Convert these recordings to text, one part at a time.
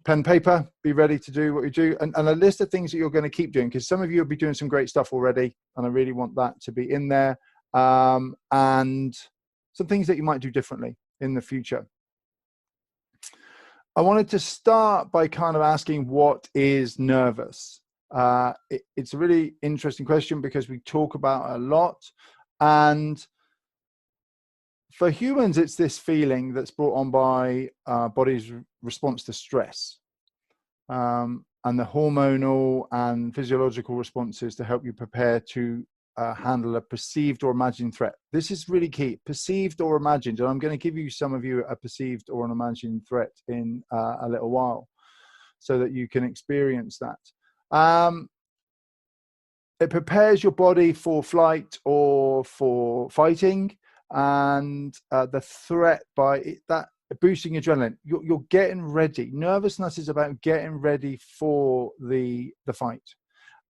pen, paper, be ready to do what you do, and a list of things that you're going to keep doing, because some of you will be doing some great stuff already, and I really want that to be in there, and some things that you might do differently in the future. I wanted to start by kind of asking, what is nervous? It's a really interesting question because we talk about it a lot, and for humans, it's this feeling that's brought on by our body's response to stress, and the hormonal and physiological responses to help you prepare to handle a perceived or imagined threat. This is really key, perceived or imagined, and I'm going to give you some of you a perceived or an imagined threat in a little while so that you can experience that. It prepares your body for flight or for fighting, and the threat by that boosting adrenaline. You're getting ready. Nervousness is about getting ready for the fight.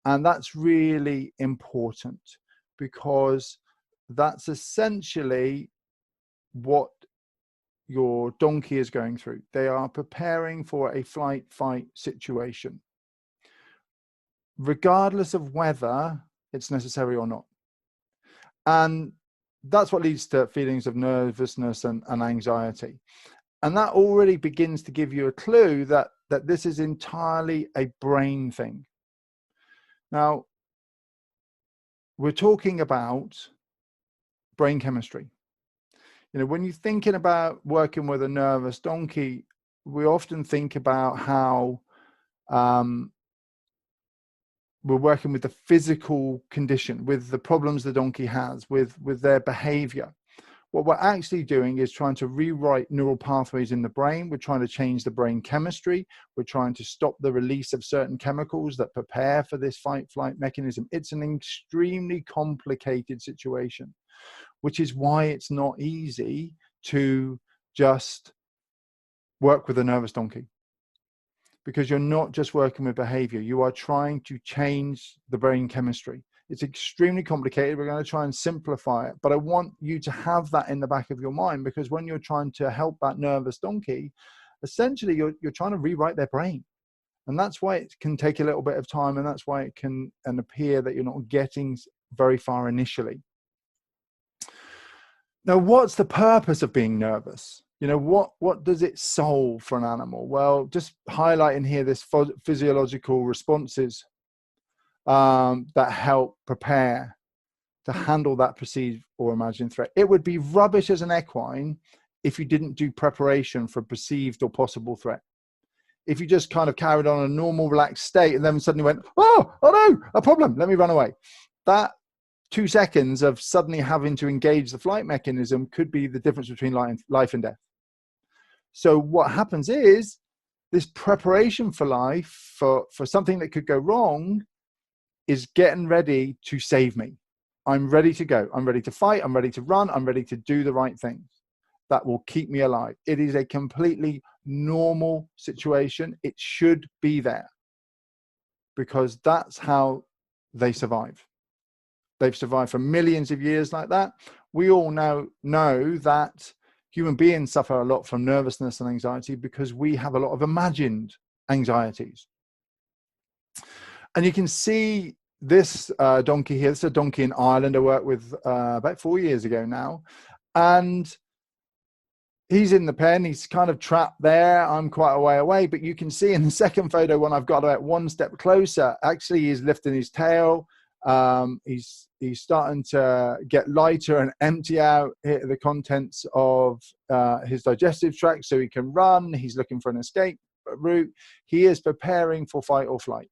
And that's really important, because that's essentially what your donkey is going through. They are preparing for a flight-fight situation, regardless of whether it's necessary or not. And that's what leads to feelings of nervousness and anxiety. And that already begins to give you a clue that this is entirely a brain thing. Now, we're talking about brain chemistry. You know, when you're thinking about working with a nervous donkey, we often think about how we're working with the physical condition, with the problems the donkey has, with their behavior. What we're actually doing is trying to rewrite neural pathways in the brain. We're trying to change the brain chemistry. We're trying to stop the release of certain chemicals that prepare for this fight-flight mechanism. It's an extremely complicated situation, which is why it's not easy to just work with a nervous donkey, because you're not just working with behavior. You are trying to change the brain chemistry. It's extremely complicated. We're going to try and simplify it, but I want you to have that in the back of your mind, because when you're trying to help that nervous donkey, essentially you're trying to rewrite their brain. And that's why it can take a little bit of time, and that's why it can appear that you're not getting very far initially. Now, what's the purpose of being nervous? You know, what does it solve for an animal? Well, just highlighting here this physiological responses that help prepare to handle that perceived or imagined threat. It would be rubbish as an equine if you didn't do preparation for perceived or possible threat. If you just kind of carried on a normal relaxed state and then suddenly went, oh no, a problem, let me run away. That 2 seconds of suddenly having to engage the flight mechanism could be the difference between life and death. So what happens is this preparation for life, for something that could go wrong, is getting ready to save me. I'm ready to go. I'm ready to fight. I'm ready to run. I'm ready to do the right things that will keep me alive. It is a completely normal situation. It should be there, because that's how they survive. They've survived for millions of years like that. We all now know that human beings suffer a lot from nervousness and anxiety because we have a lot of imagined anxieties. And you can see this donkey here. This is a donkey in Ireland I worked with about 4 years ago now. And he's in the pen. He's kind of trapped there. I'm quite a way away. But you can see in the second photo, when I've got about one step closer, actually he's lifting his tail. He's starting to get lighter and empty out the contents of his digestive tract so he can run. He's looking for an escape route. He is preparing for fight or flight.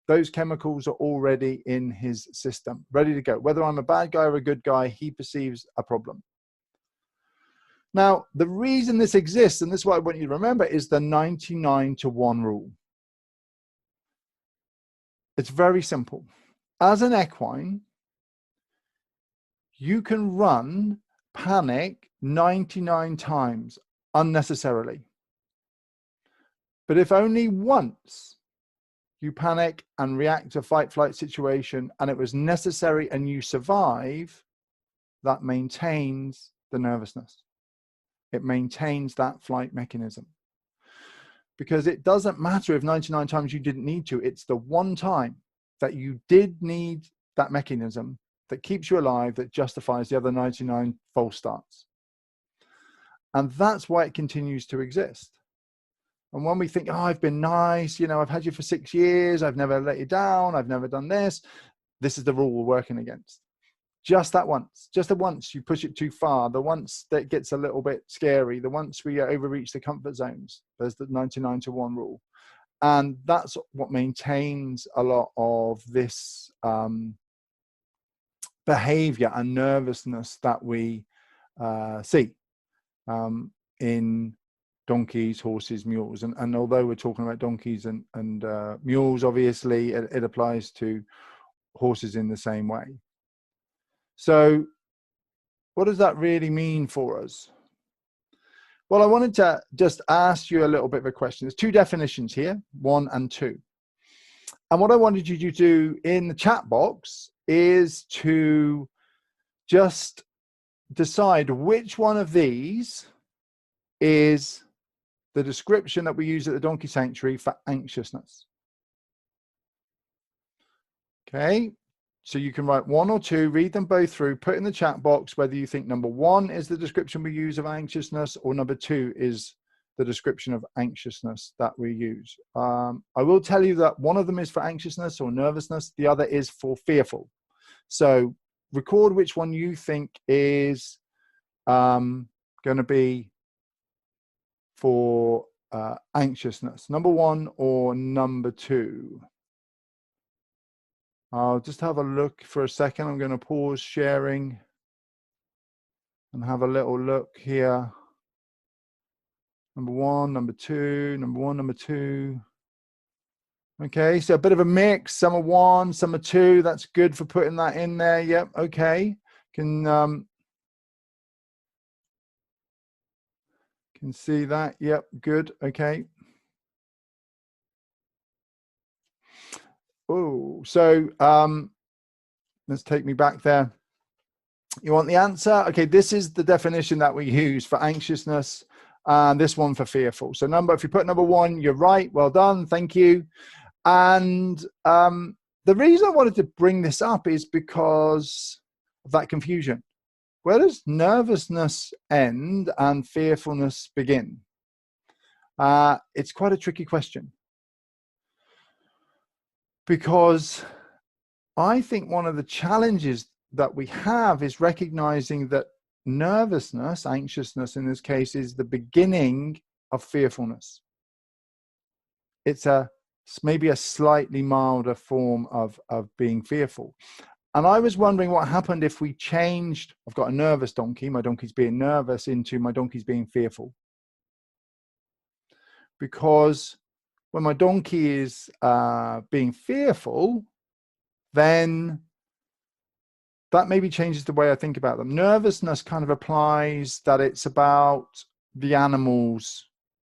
Those chemicals are already in his system, ready to go. Whether I'm a bad guy or a good guy, he perceives a problem. Now, the reason this exists, and this is what I want you to remember, is the 99-to-1 rule. It's very simple. As an equine, you can run panic 99 times unnecessarily. But if only once you panic and react to a fight-flight situation and it was necessary and you survive, that maintains the nervousness. It maintains that flight mechanism. because it doesn't matter if 99 times you didn't need to. It's the one time that you did need that mechanism that keeps you alive, that justifies the other 99 false starts. And that's why it continues to exist. And when we think, oh, I've been nice, you know, I've had you for 6 years, I've never let you down, I've never done this. This is the rule we're working against. Just that once, just the once you push it too far, the once that gets a little bit scary, the once we overreach the comfort zones, there's the 99-to-1 rule. And that's what maintains a lot of this behavior and nervousness that we see in donkeys, horses, mules. And although we're talking about donkeys and mules, obviously it applies to horses in the same way. So what does that really mean for us? Well, I wanted to just ask you a little bit of a question. There's 2 definitions here, 1 and 2. And what I wanted you to do in the chat box is to just decide which one of these is the description that we use at the Donkey Sanctuary for anxiousness. Okay, so you can write 1 or 2, read them both through, put in the chat box whether you think number 1 is the description we use of anxiousness, or number 2 is the description of anxiousness that we use. I will tell you that one of them is for anxiousness or nervousness, the other is for fearful. So record which one you think is going to be for anxiousness, number 1 or number 2. I'll just have a look for a second. I'm going to pause sharing and have a little look here. Number 1, number 2, number 1, number 2. Okay, so a bit of a mix. Some are 1, some are 2. That's good for putting that in there. Yep, okay. Can see that. Yep, good. Okay. Oh, so let's take me back there. You want the answer? Okay, this is the definition that we use for anxiousness, and this one for fearful. So if you put number 1, you're right. Well done. Thank you. And the reason I wanted to bring this up is because of that confusion. Where does nervousness end and fearfulness begin? It's quite a tricky question, because I think one of the challenges that we have is recognizing that nervousness, anxiousness in this case, is the beginning of fearfulness. It's maybe a slightly milder form of being fearful. And I was wondering what happened if we changed, I've got a nervous donkey, my donkey's being nervous, into my donkey's being fearful. Because when my donkey is being fearful, then that maybe changes the way I think about them. Nervousness kind of applies that it's about the animal's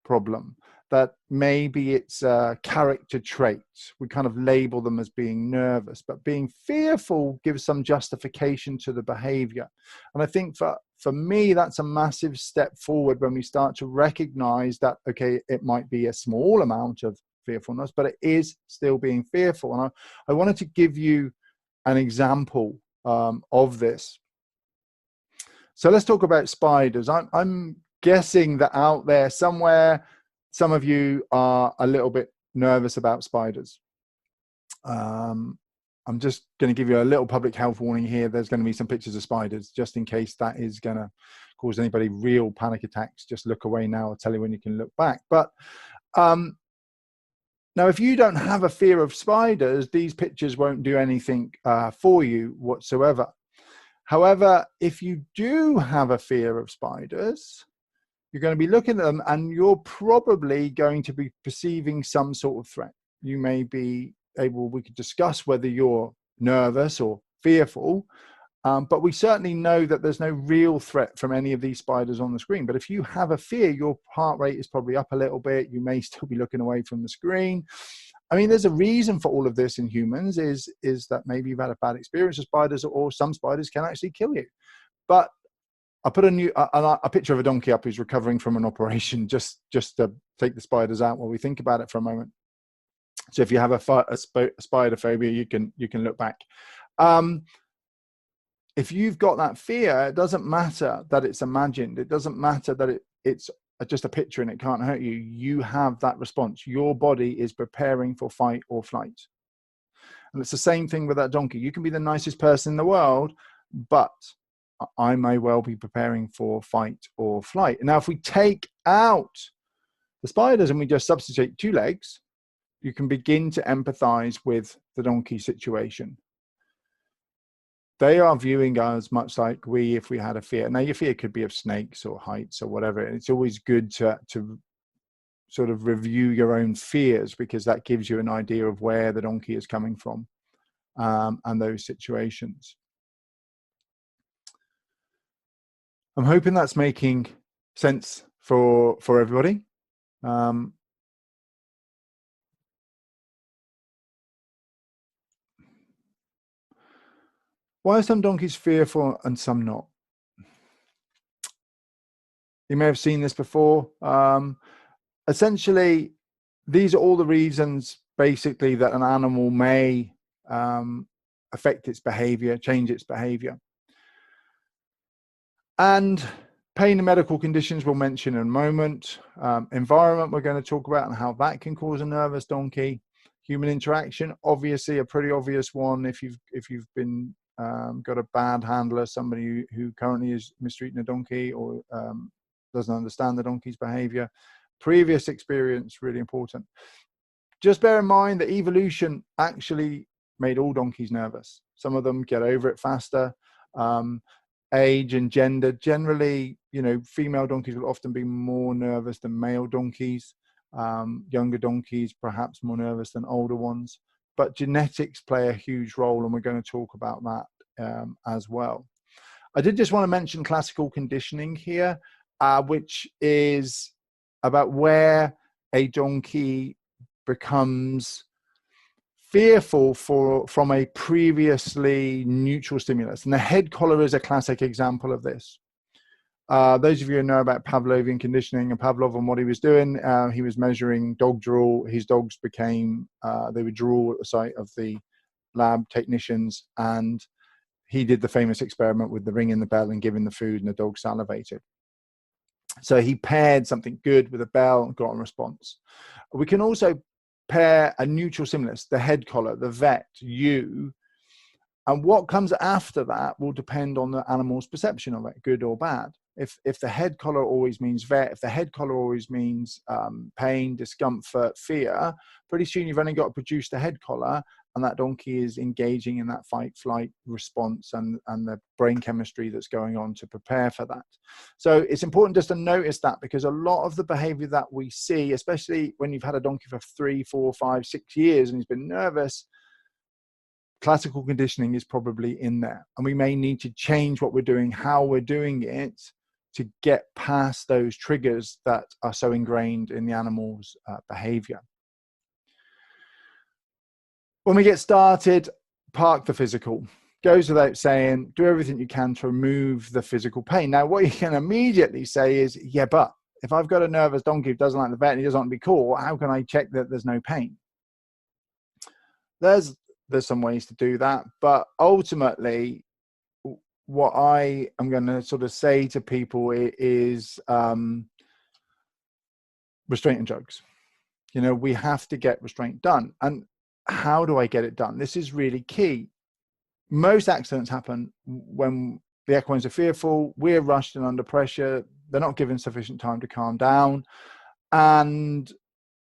problem, that maybe it's a character trait. We kind of label them as being nervous, but being fearful gives some justification to the behavior. And I think for me, that's a massive step forward when we start to recognize that, okay, it might be a small amount of fearfulness, but it is still being fearful. And I wanted to give you an example of this. So let's talk about spiders. I'm guessing that out there somewhere, some of you are a little bit nervous about spiders. I'm just going to give you a little public health warning here. There's going to be some pictures of spiders, just in case that is going to cause anybody real panic attacks. Just look away now. I'll tell you when you can look back. But now, if you don't have a fear of spiders, these pictures won't do anything for you whatsoever. However, if you do have a fear of spiders, you're going to be looking at them and you're probably going to be perceiving some sort of threat. You may be able, we could discuss whether you're nervous or fearful, but we certainly know that there's no real threat from any of these spiders on the screen. But if you have a fear, your heart rate is probably up a little bit. You may still be looking away from the screen. I mean, there's a reason for all of this in humans is that maybe you've had a bad experience with spiders, or some spiders can actually kill you. But I put a picture of a donkey up who's recovering from an operation, just to take the spiders out while we think about it for a moment. So if you have a spider phobia, you can look back. If you've got that fear, it doesn't matter that it's imagined. It doesn't matter that it's just a picture and it can't hurt you. You have that response. Your body is preparing for fight or flight. And it's the same thing with that donkey. You can be the nicest person in the world, but I may well be preparing for fight or flight. Now, if we take out the spiders and we just substitute 2 legs, you can begin to empathize with the donkey situation. They are viewing us much like if we had a fear. Now, your fear could be of snakes or heights or whatever. It's always good to sort of review your own fears, because that gives you an idea of where the donkey is coming from, and those situations. I'm hoping that's making sense for everybody. Why are some donkeys fearful and some not? You may have seen this before. Essentially, these are all the reasons, basically, that an animal may affect its behavior, change its behavior. And pain and medical conditions we'll mention in a moment. Environment we're going to talk about and how that can cause a nervous donkey. Human interaction, obviously a pretty obvious one if you've been got a bad handler, somebody who currently is mistreating a donkey or doesn't understand the donkey's behavior. Previous experience, really important. Just bear in mind that evolution actually made all donkeys nervous. Some of them get over it faster. Age and gender, generally, female donkeys will often be more nervous than male donkeys. Younger donkeys perhaps more nervous than older ones. But genetics play a huge role, and we're going to talk about that as well. I did just want to mention classical conditioning here, which is about where a donkey becomes fearful from a previously neutral stimulus. And the head collar is a classic example of this. Those of you who know about Pavlovian conditioning and Pavlov and what he was doing, he was measuring dog drool. His dogs became, they would drool at the sight of the lab technicians, and he did the famous experiment with the ringing the bell and giving the food, and the dog salivated. So he paired something good with a bell and got a response. We can also pair a neutral stimulus, the head collar, the vet, you, and what comes after that will depend on the animal's perception of it, good or bad. If the head collar always means vet, if the head collar always means pain, discomfort, fear, pretty soon you've only got to produce the head collar, and that donkey is engaging in that fight-flight response and the brain chemistry that's going on to prepare for that. So it's important just to notice that, because a lot of the behavior that we see, especially when you've had a donkey for 3, 4, 5, 6 years and he's been nervous, classical conditioning is probably in there. And we may need to change what we're doing, how we're doing it, to get past those triggers that are so ingrained in the animal's behavior. When we get started, park the physical. Goes without saying, do everything you can to remove the physical pain. Now, what you can immediately say is, yeah, but if I've got a nervous donkey who doesn't like the vet and he doesn't want to be caught, how can I check that there's no pain? There's some ways to do that, but ultimately, what I am going to sort of say to people is restraint and drugs. We have to get restraint done. And how do I get it done? This is really key. Most accidents happen when the equines are fearful, we're rushed and under pressure, they're not given sufficient time to calm down, and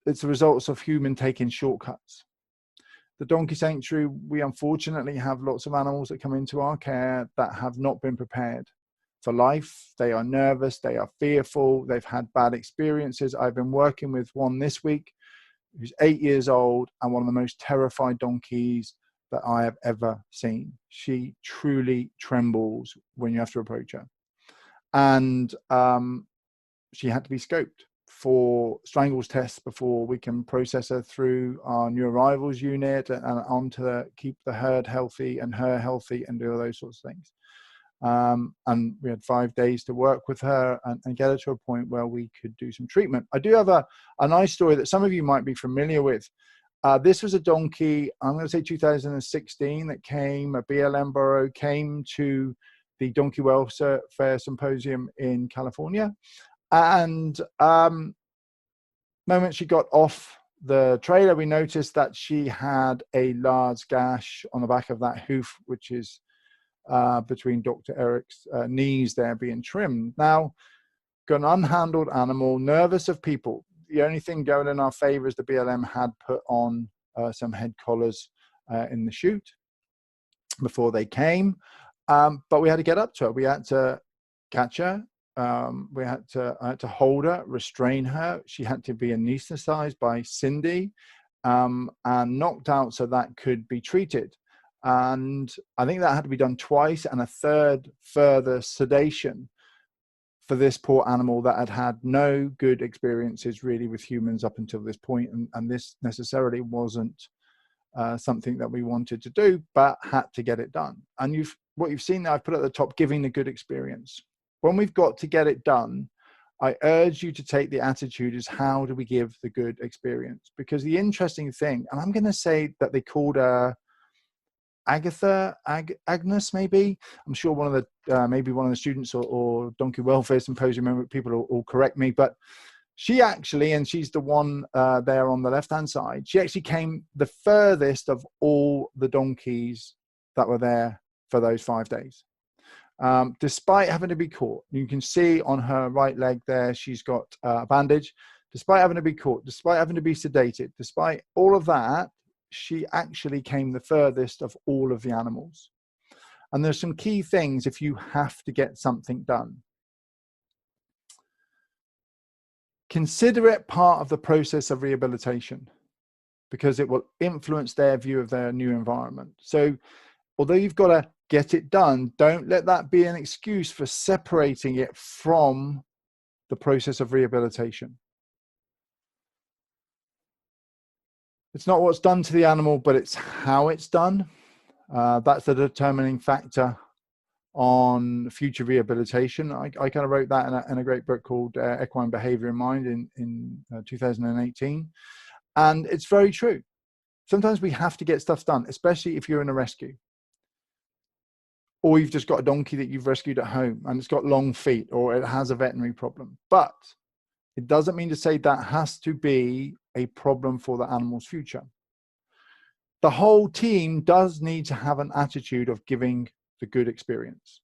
it's the results of human taking shortcuts. The donkey sanctuary, we unfortunately have lots of animals that come into our care that have not been prepared for life. They are nervous, they are fearful, they've had bad experiences. I've been working with one this week who's 8 years old and one of the most terrified donkeys that I have ever seen. She truly trembles when you have to approach her. And she had to be scoped for strangles tests before we can process her through our new arrivals unit and on to keep the herd healthy and her healthy and do all those sorts of things. And we had 5 days to work with her and get her to a point where we could do some treatment. I do have a nice story that some of you might be familiar with. This was a donkey, I'm going to say 2016, that came, a BLM burro, came to the Donkey Welfare Symposium in California. And moment she got off the trailer, we noticed that she had a large gash on the back of that hoof, which is between Dr. Eric's knees there being trimmed. Now, got an unhandled animal, nervous of people. The only thing going in our favor is the BLM had put on some head collars in the chute before they came. But we had to get up to her. We had to catch her. I had to hold her, restrain her. She had to be anesthetized by Cindy and knocked out so that could be treated. And I think that had to be done twice, and a third further sedation for this poor animal that had had no good experiences really with humans up until this point. And this necessarily wasn't something that we wanted to do, but had to get it done. And what you've seen there, I've put at the top, giving the good experience. When we've got to get it done, I urge you to take the attitude is, how do we give the good experience? Because the interesting thing, and I'm going to say that they called her Agnes, maybe. I'm sure one of the maybe one of the students or Donkey Welfare Symposium people will correct me, but she actually, and she's the one there on the left-hand side, she actually came the furthest of all the donkeys that were there for those 5 days. Despite having to be caught. You can see on her right leg there, she's got a bandage. Despite having to be caught, despite having to be sedated, despite all of that, she actually came the furthest of all of the animals. And there's some key things if you have to get something done. Consider it part of the process of rehabilitation, because it will influence their view of their new environment. So although you've got to get it done, don't let that be an excuse for separating it from the process of rehabilitation. It's not what's done to the animal, but it's how it's done. That's the determining factor on future rehabilitation. I kind of wrote that in a great book called Equine Behavior in Mind in 2018. And it's very true. Sometimes we have to get stuff done, especially if you're in a rescue. Or you've just got a donkey that you've rescued at home and it's got long feet, or it has a veterinary problem. But it doesn't mean to say that has to be a problem for the animal's future. The whole team does need to have an attitude of giving the good experience.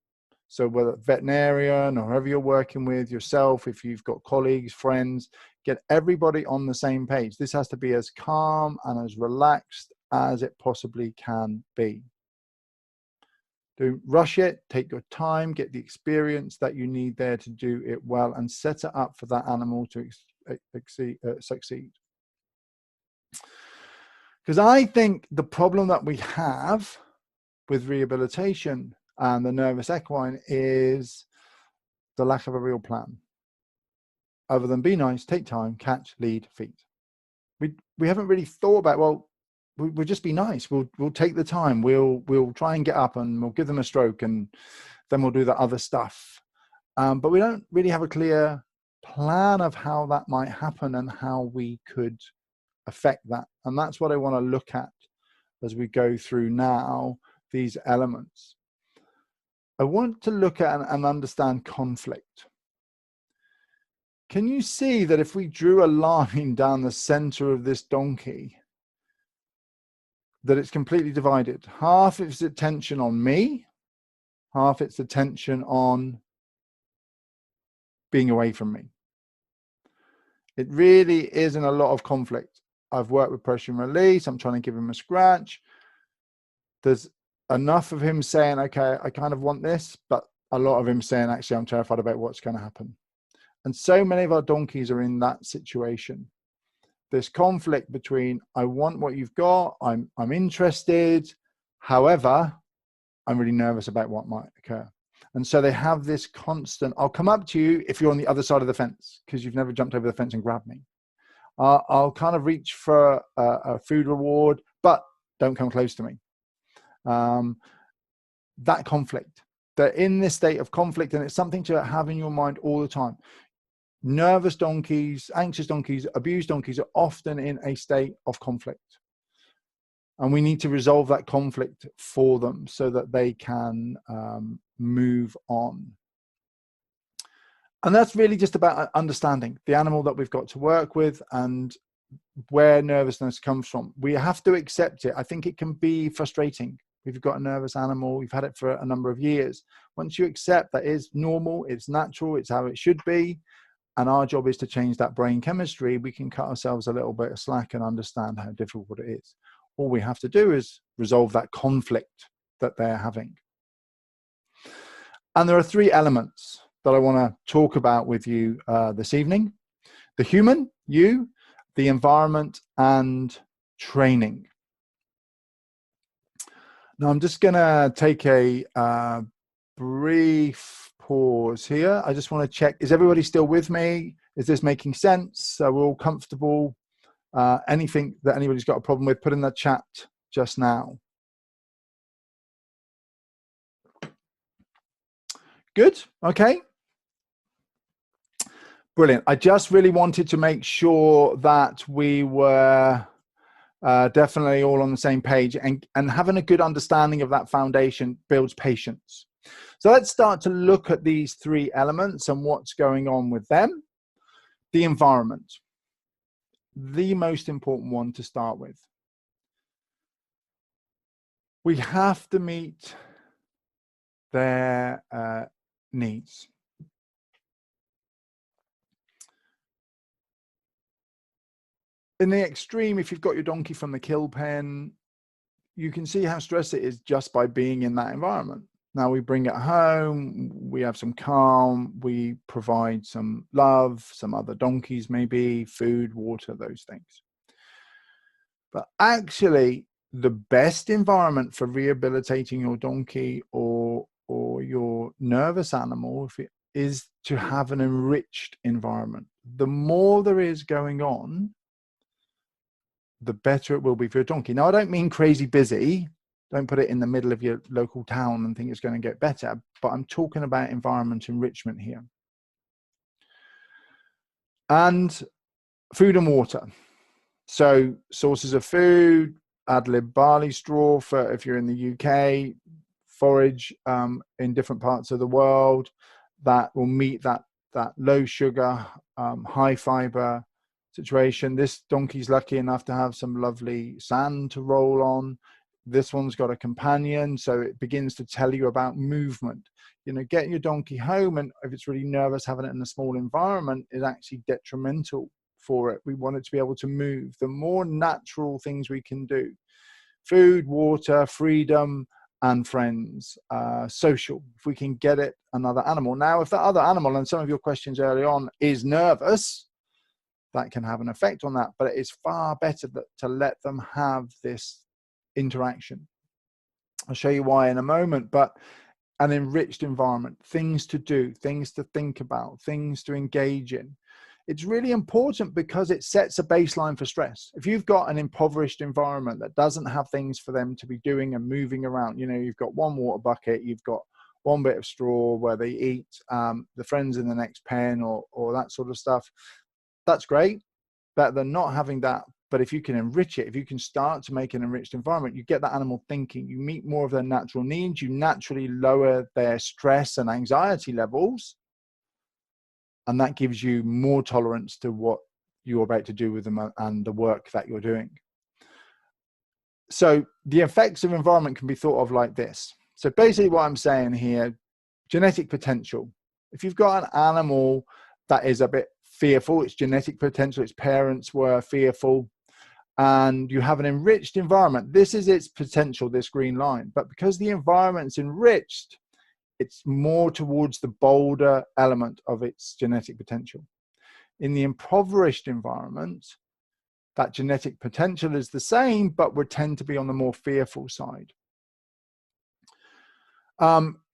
So whether veterinarian or whoever you're working with, yourself, if you've got colleagues, friends, get everybody on the same page. This has to be as calm and as relaxed as it possibly can be. Don't rush it, take your time, get the experience that you need there to do it well, and set it up for that animal to succeed. Because I think the problem that we have with rehabilitation and the nervous equine is the lack of a real plan. Other than be nice, take time, catch, lead, feed. We haven't really thought about, well, we'll just be nice. We'll take the time. We'll try and get up and we'll give them a stroke, and then we'll do the other stuff. But we don't really have a clear plan of how that might happen and how we could affect that. And that's what I want to look at as we go through now these elements. I want to look at and understand conflict. Can you see that if we drew a line down the center of this donkey, that it's completely divided? Half its attention on me, half its attention on being away from me. It really is in a lot of conflict. I've worked with pressure and release. I'm trying to give him a scratch. There's enough of him saying, okay, I kind of want this, but a lot of him saying, actually, I'm terrified about what's going to happen. And so many of our donkeys are in that situation. This conflict between, I want what you've got, I'm interested, however, I'm really nervous about what might occur. And so they have this constant, I'll come up to you if you're on the other side of the fence, because you've never jumped over the fence and grabbed me. I'll kind of reach for a food reward, but don't come close to me. That conflict. They're in this state of conflict, and it's something to have in your mind all the time. Nervous donkeys, anxious donkeys, abused donkeys are often in a state of conflict. And we need to resolve that conflict for them so that they can move on. And that's really just about understanding the animal that we've got to work with and where nervousness comes from. We have to accept it. I think it can be frustrating. If you've got a nervous animal, you've had it for a number of years. Once you accept that it's normal, it's natural, it's how it should be, and our job is to change that brain chemistry, we can cut ourselves a little bit of slack and understand how difficult it is. All we have to do is resolve that conflict that they're having. And there are three elements that I want to talk about with you this evening: the human, you, the environment, and training. Now, I'm just going to take a brief pause here. I just want to check, is everybody still with me? Is this making sense? We're all comfortable? Anything that anybody's got a problem with, put in the chat just now. Good, okay. Brilliant. I just really wanted to make sure that we were definitely all on the same page, and having a good understanding of that foundation builds patience. So let's start to look at these three elements and what's going on with them. The environment, the most important one to start with. We have to meet their needs. In the extreme, if you've got your donkey from the kill pen, you can see how stressed it is just by being in that environment. Now we bring it home, we have some calm, we provide some love, some other donkeys maybe, food, water, those things. But actually, the best environment for rehabilitating your donkey or your nervous animal is to have an enriched environment. The more there is going on, the better it will be for your donkey. Now, I don't mean crazy busy. Don't put it in the middle of your local town and think it's going to get better. But I'm talking about environment enrichment here. And food and water. So sources of food, ad lib barley straw for if you're in the UK, forage in different parts of the world that will meet that low sugar, high fiber situation. This donkey's lucky enough to have some lovely sand to roll on. This one's got a companion, so it begins to tell you about movement. You know, getting your donkey home, and if it's really nervous, having it in a small environment is actually detrimental for it. We want it to be able to move. The more natural things we can do: food, water, freedom, and friends, social. If we can get it another animal. Now, if that other animal, and some of your questions early on, is nervous, that can have an effect on that, but it's far better to let them have this interaction. I'll show you why in a moment, but an enriched environment, things to do, things to think about, things to engage in. It's really important because it sets a baseline for stress. If you've got an impoverished environment that doesn't have things for them to be doing and moving around, you know, you've got one water bucket, you've got one bit of straw where they eat, the friends in the next pen or that sort of stuff, that's great. Better than not having that. But if you can enrich it, if you can start to make an enriched environment, you get that animal thinking, you meet more of their natural needs, you naturally lower their stress and anxiety levels, and that gives you more tolerance to what you're about to do with them and the work that you're doing. So the effects of environment can be thought of like this. So basically what I'm saying here, genetic potential. If you've got an animal that is a bit fearful, its genetic potential, its parents were fearful, and you have an enriched environment, this is its potential, this green line. But because the environment's enriched, it's more towards the bolder element of its genetic potential. In the impoverished environment, that genetic potential is the same, but would tend to be on the more fearful side.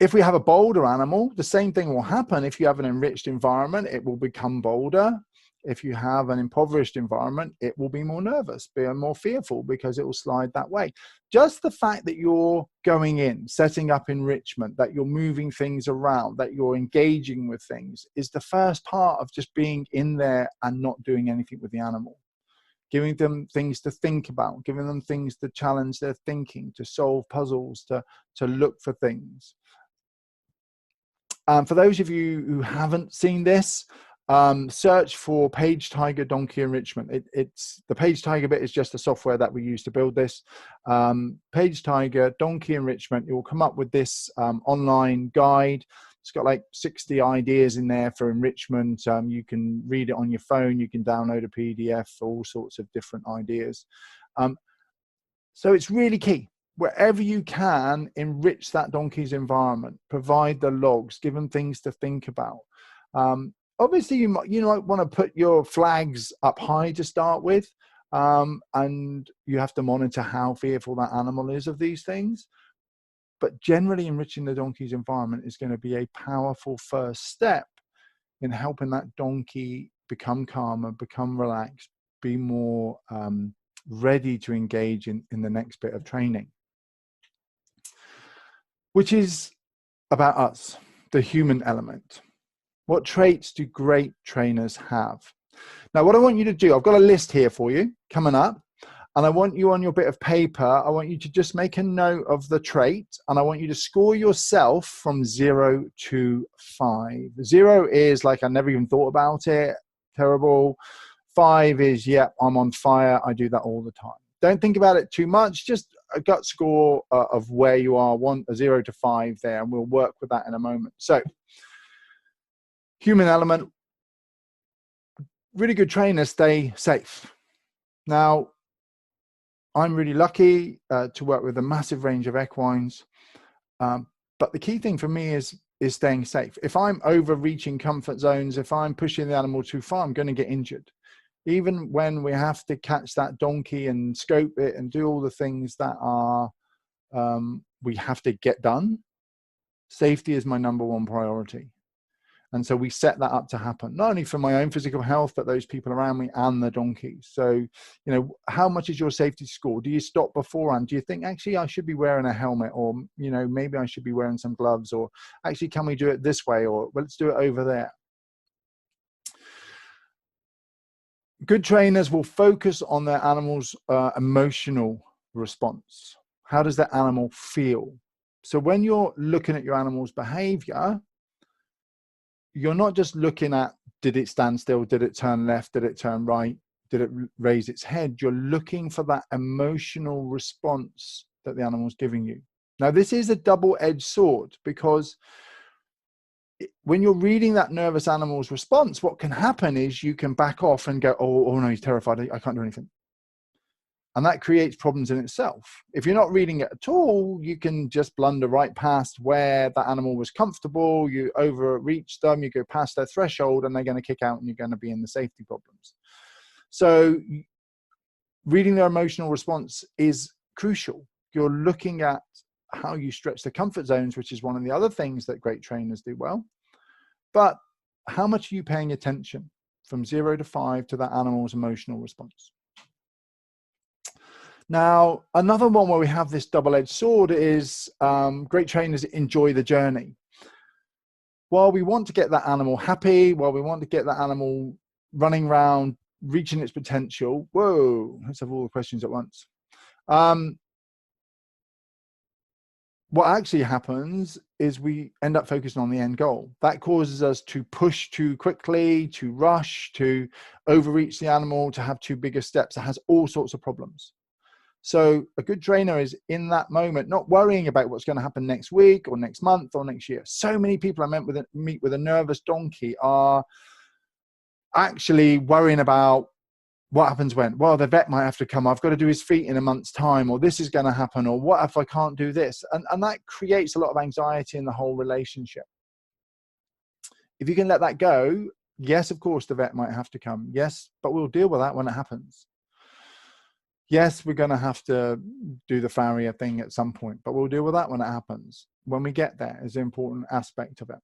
If we have a bolder animal, the same thing will happen. If you have an enriched environment, it will become bolder. If you have an impoverished environment, it will be more nervous, be more fearful, because it will slide that way. Just the fact that you're going in, setting up enrichment, that you're moving things around, that you're engaging with things, is the first part of just being in there and not doing anything with the animal. Giving them things to think about, giving them things to challenge their thinking, to solve puzzles, to look for things. For those of you who haven't seen this, search for Page Tiger Donkey Enrichment. It's the Page Tiger bit is just the software that we use to build this. Page Tiger Donkey Enrichment. You will come up with this online guide. It's got like 60 ideas in there for enrichment. You can read it on your phone. You can download a PDF, all sorts of different ideas. So it's really key. Wherever you can, enrich that donkey's environment. Provide the logs. Give them things to think about. Obviously, you might want to put your flags up high to start with, and you have to monitor how fearful that animal is of these things. But generally, enriching the donkey's environment is going to be a powerful first step in helping that donkey become calmer, become relaxed, be more ready to engage in the next bit of training, which is about us, the human element. What traits do great trainers have? Now, what I want you to do, I've got a list here for you coming up, and I want you on your bit of paper, I want you to just make a note of the trait, and I want you to score yourself from 0 to 5. 0 is like, I never even thought about it, terrible. 5 is, yeah, I'm on fire, I do that all the time. Don't think about it too much, just a gut score of where you are, 0 to 5 there, and we'll work with that in a moment. So, human element, really good trainers stay safe. Now, I'm really lucky to work with a massive range of equines, but the key thing for me is staying safe. If I'm overreaching comfort zones, if I'm pushing the animal too far, I'm going to get injured. Even when we have to catch that donkey and scope it and do all the things that are we have to get done, safety is my #1 priority. And so we set that up to happen, not only for my own physical health, but those people around me and the donkeys. So, how much is your safety score? Do you stop beforehand? Do you think, actually, I should be wearing a helmet, or, maybe I should be wearing some gloves, or actually, can we do it this way? Or, well, let's do it over there. Good trainers will focus on their animal's emotional response. How does that animal feel? So when you're looking at your animal's behavior, you're not just looking at, did it stand still? Did it turn left? Did it turn right? Did it raise its head? You're looking for that emotional response that the animal's giving you. Now, this is a double-edged sword, because when you're reading that nervous animal's response, what can happen is you can back off and go, oh no, he's terrified, I can't do anything. And that creates problems in itself. If you're not reading it at all, you can just blunder right past where that animal was comfortable, you overreach them, you go past their threshold, and they're going to kick out and you're going to be in the safety problems. So reading their emotional response is crucial. You're looking at how you stretch the comfort zones, which is one of the other things that great trainers do well. But how much are you paying attention from 0 to 5 to that animal's emotional response? Now, another one where we have this double-edged sword is great trainers enjoy the journey. While we want to get that animal happy, while we want to get that animal running around, reaching its potential, whoa, let's have all the questions at once. What actually happens is we end up focusing on the end goal. That causes us to push too quickly, to rush, to overreach the animal, to have too big of steps. It has all sorts of problems. So a good trainer is in that moment, not worrying about what's going to happen next week or next month or next year. So many people I meet with a nervous donkey are actually worrying about what happens when, well, the vet might have to come, I've got to do his feet in a month's time, or this is going to happen, or what if I can't do this? And that creates a lot of anxiety in the whole relationship. If you can let that go, yes, of course, the vet might have to come. Yes, but we'll deal with that when it happens. Yes, we're going to have to do the farrier thing at some point, but we'll deal with that when it happens. When we get there is an important aspect of it.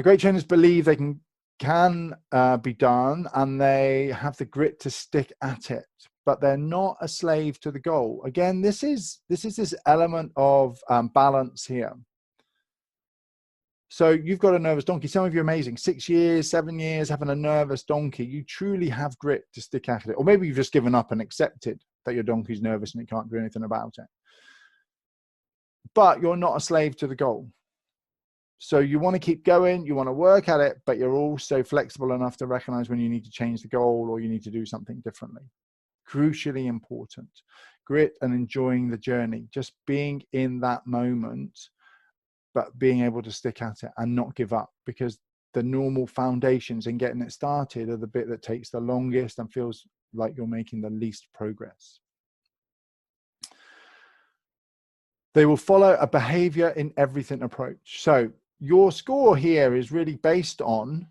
Great trainers believe they can can be done, and they have the grit to stick at it, but they're not a slave to the goal. Again, this is this element of balance here. So you've got a nervous donkey. Some of you are amazing. 6 years, 7 years, having a nervous donkey. You truly have grit to stick at it. Or maybe you've just given up and accepted that your donkey's nervous and you can't do anything about it. But you're not a slave to the goal. So you want to keep going, you want to work at it, but you're also flexible enough to recognize when you need to change the goal or you need to do something differently. Crucially important. Grit and enjoying the journey. Just being in that moment, but being able to stick at it and not give up, because the normal foundations in getting it started are the bit that takes the longest and feels like you're making the least progress. They will follow a behavior in everything approach. So your score here is really based on,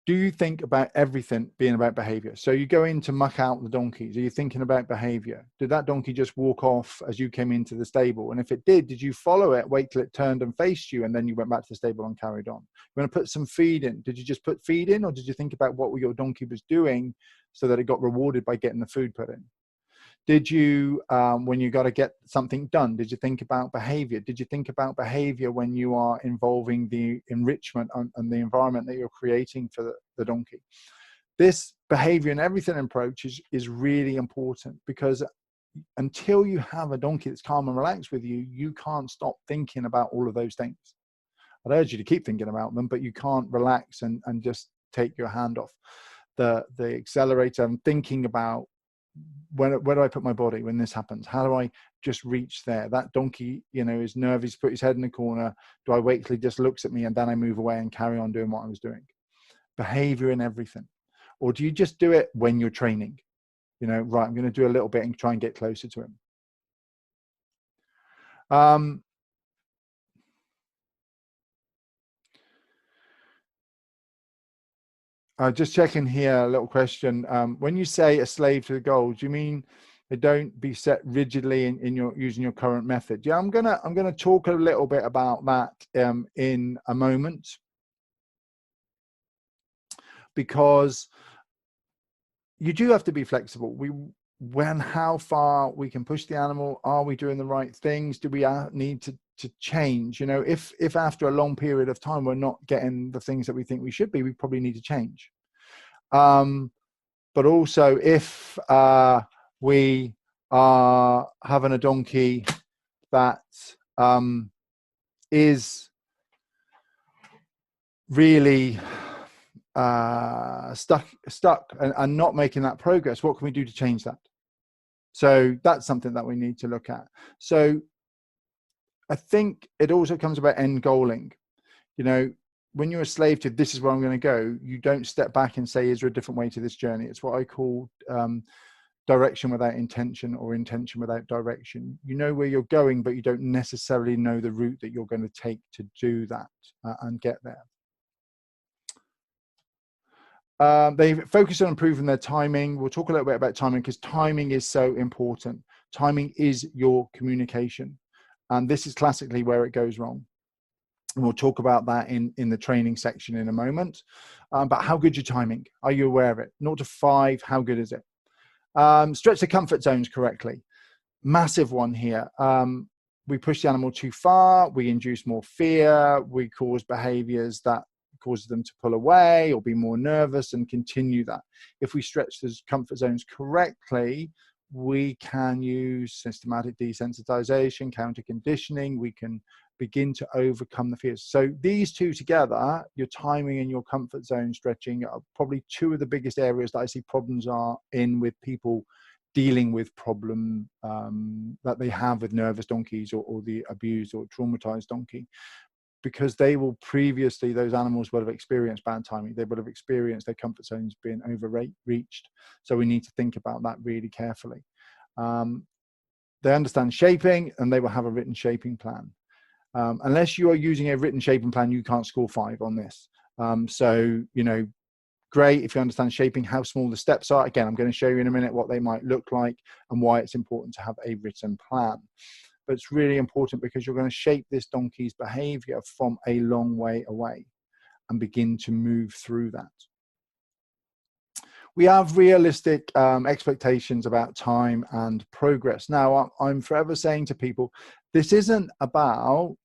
do you think about everything being about behavior? So you go in to muck out the donkeys. Are you thinking about behavior? Did that donkey just walk off as you came into the stable? And if it did you follow it, wait till it turned and faced you, and then you went back to the stable and carried on? You're going to put some feed in. Did you just put feed in, or did you think about what your donkey was doing so that it got rewarded by getting the food put in? Did you, when you got to get something done, did you think about behavior? Did you think about behavior when you are involving the enrichment and the environment that you're creating for the donkey? This behavior and everything approach is really important, because until you have a donkey that's calm and relaxed with you, you can't stop thinking about all of those things. I'd urge you to keep thinking about them, but you can't relax and just take your hand off the accelerator and thinking about, where do I put my body when this happens? How do I just reach there? That donkey, you know, is nervous, put his head in the corner. Do I wait till he just looks at me and then I move away and carry on doing what I was doing? Behavior in everything. Or do you just do it when you're training? You know, right, I'm going to do a little bit and try and get closer to him. Just checking here, a little question. When you say a slave to the goal, do you mean they don't be set rigidly in your using your current method? Yeah, I'm gonna talk a little bit about that in a moment, because you do have to be flexible. How far we can push the animal, are we doing the right things? Do we need to change? You know, if after a long period of time we're not getting the things that we think we should be, we probably need to change. But also if we are having a donkey that is really stuck and not making that progress, what can we do to change that? So that's something that we need to look at. So I think it also comes about end goaling. You know, when you're a slave to this is where I'm going to go, you don't step back and say, is there a different way to this journey? It's what I call direction without intention, or intention without direction. You know where you're going, but you don't necessarily know the route that you're going to take to do that and get there. They focus on improving their timing. We'll talk a little bit about timing, because timing is so important. Timing is your communication. And this is classically where it goes wrong. And we'll talk about that in the training section in a moment. But how good's your timing? Are you aware of it? 0 to 5, how good is it? Stretch the comfort zones correctly. Massive one here. We push the animal too far. We induce more fear. We cause behaviors that causes them to pull away or be more nervous and continue that. If we stretch those comfort zones correctly, we can use systematic desensitization, counter conditioning. We can begin to overcome the fears. So these two together, your timing and your comfort zone stretching, are probably two of the biggest areas that I see problems are in with people dealing with problem that they have with nervous donkeys or the abused or traumatized donkey. Because they will previously, those animals will have experienced bad timing. They will have experienced their comfort zones being overreached. So we need to think about that really carefully. They understand shaping, and they will have a written shaping plan. Unless you are using a written shaping plan, you can't score 5 on this. So, you know, great if you understand shaping, how small the steps are. Again, I'm going to show you in a minute what they might look like and why it's important to have a written plan. But it's really important because you're going to shape this donkey's behavior from a long way away. and begin to move through that. We have realistic expectations about time and progress. Now, I'm forever saying to people, this isn't about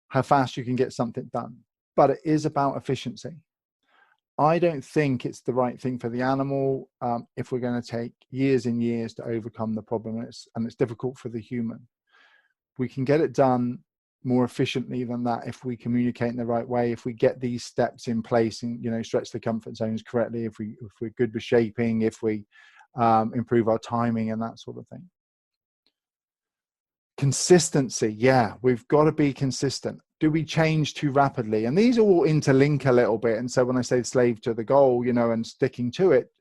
how fast you can get something done, but it is about efficiency. I don't think it's the right thing for the animal if we're going to take years and years to overcome the problem, and it's difficult for the human. We can get it done more efficiently than that if we communicate in the right way, if we get these steps in place and, you know, stretch the comfort zones correctly, if we're good with shaping, if we improve our timing and that sort of thing. Consistency, yeah, we've got to be consistent. Do we change too rapidly? And these all interlink a little bit. And so when I say slave to the goal, you know, and sticking to it,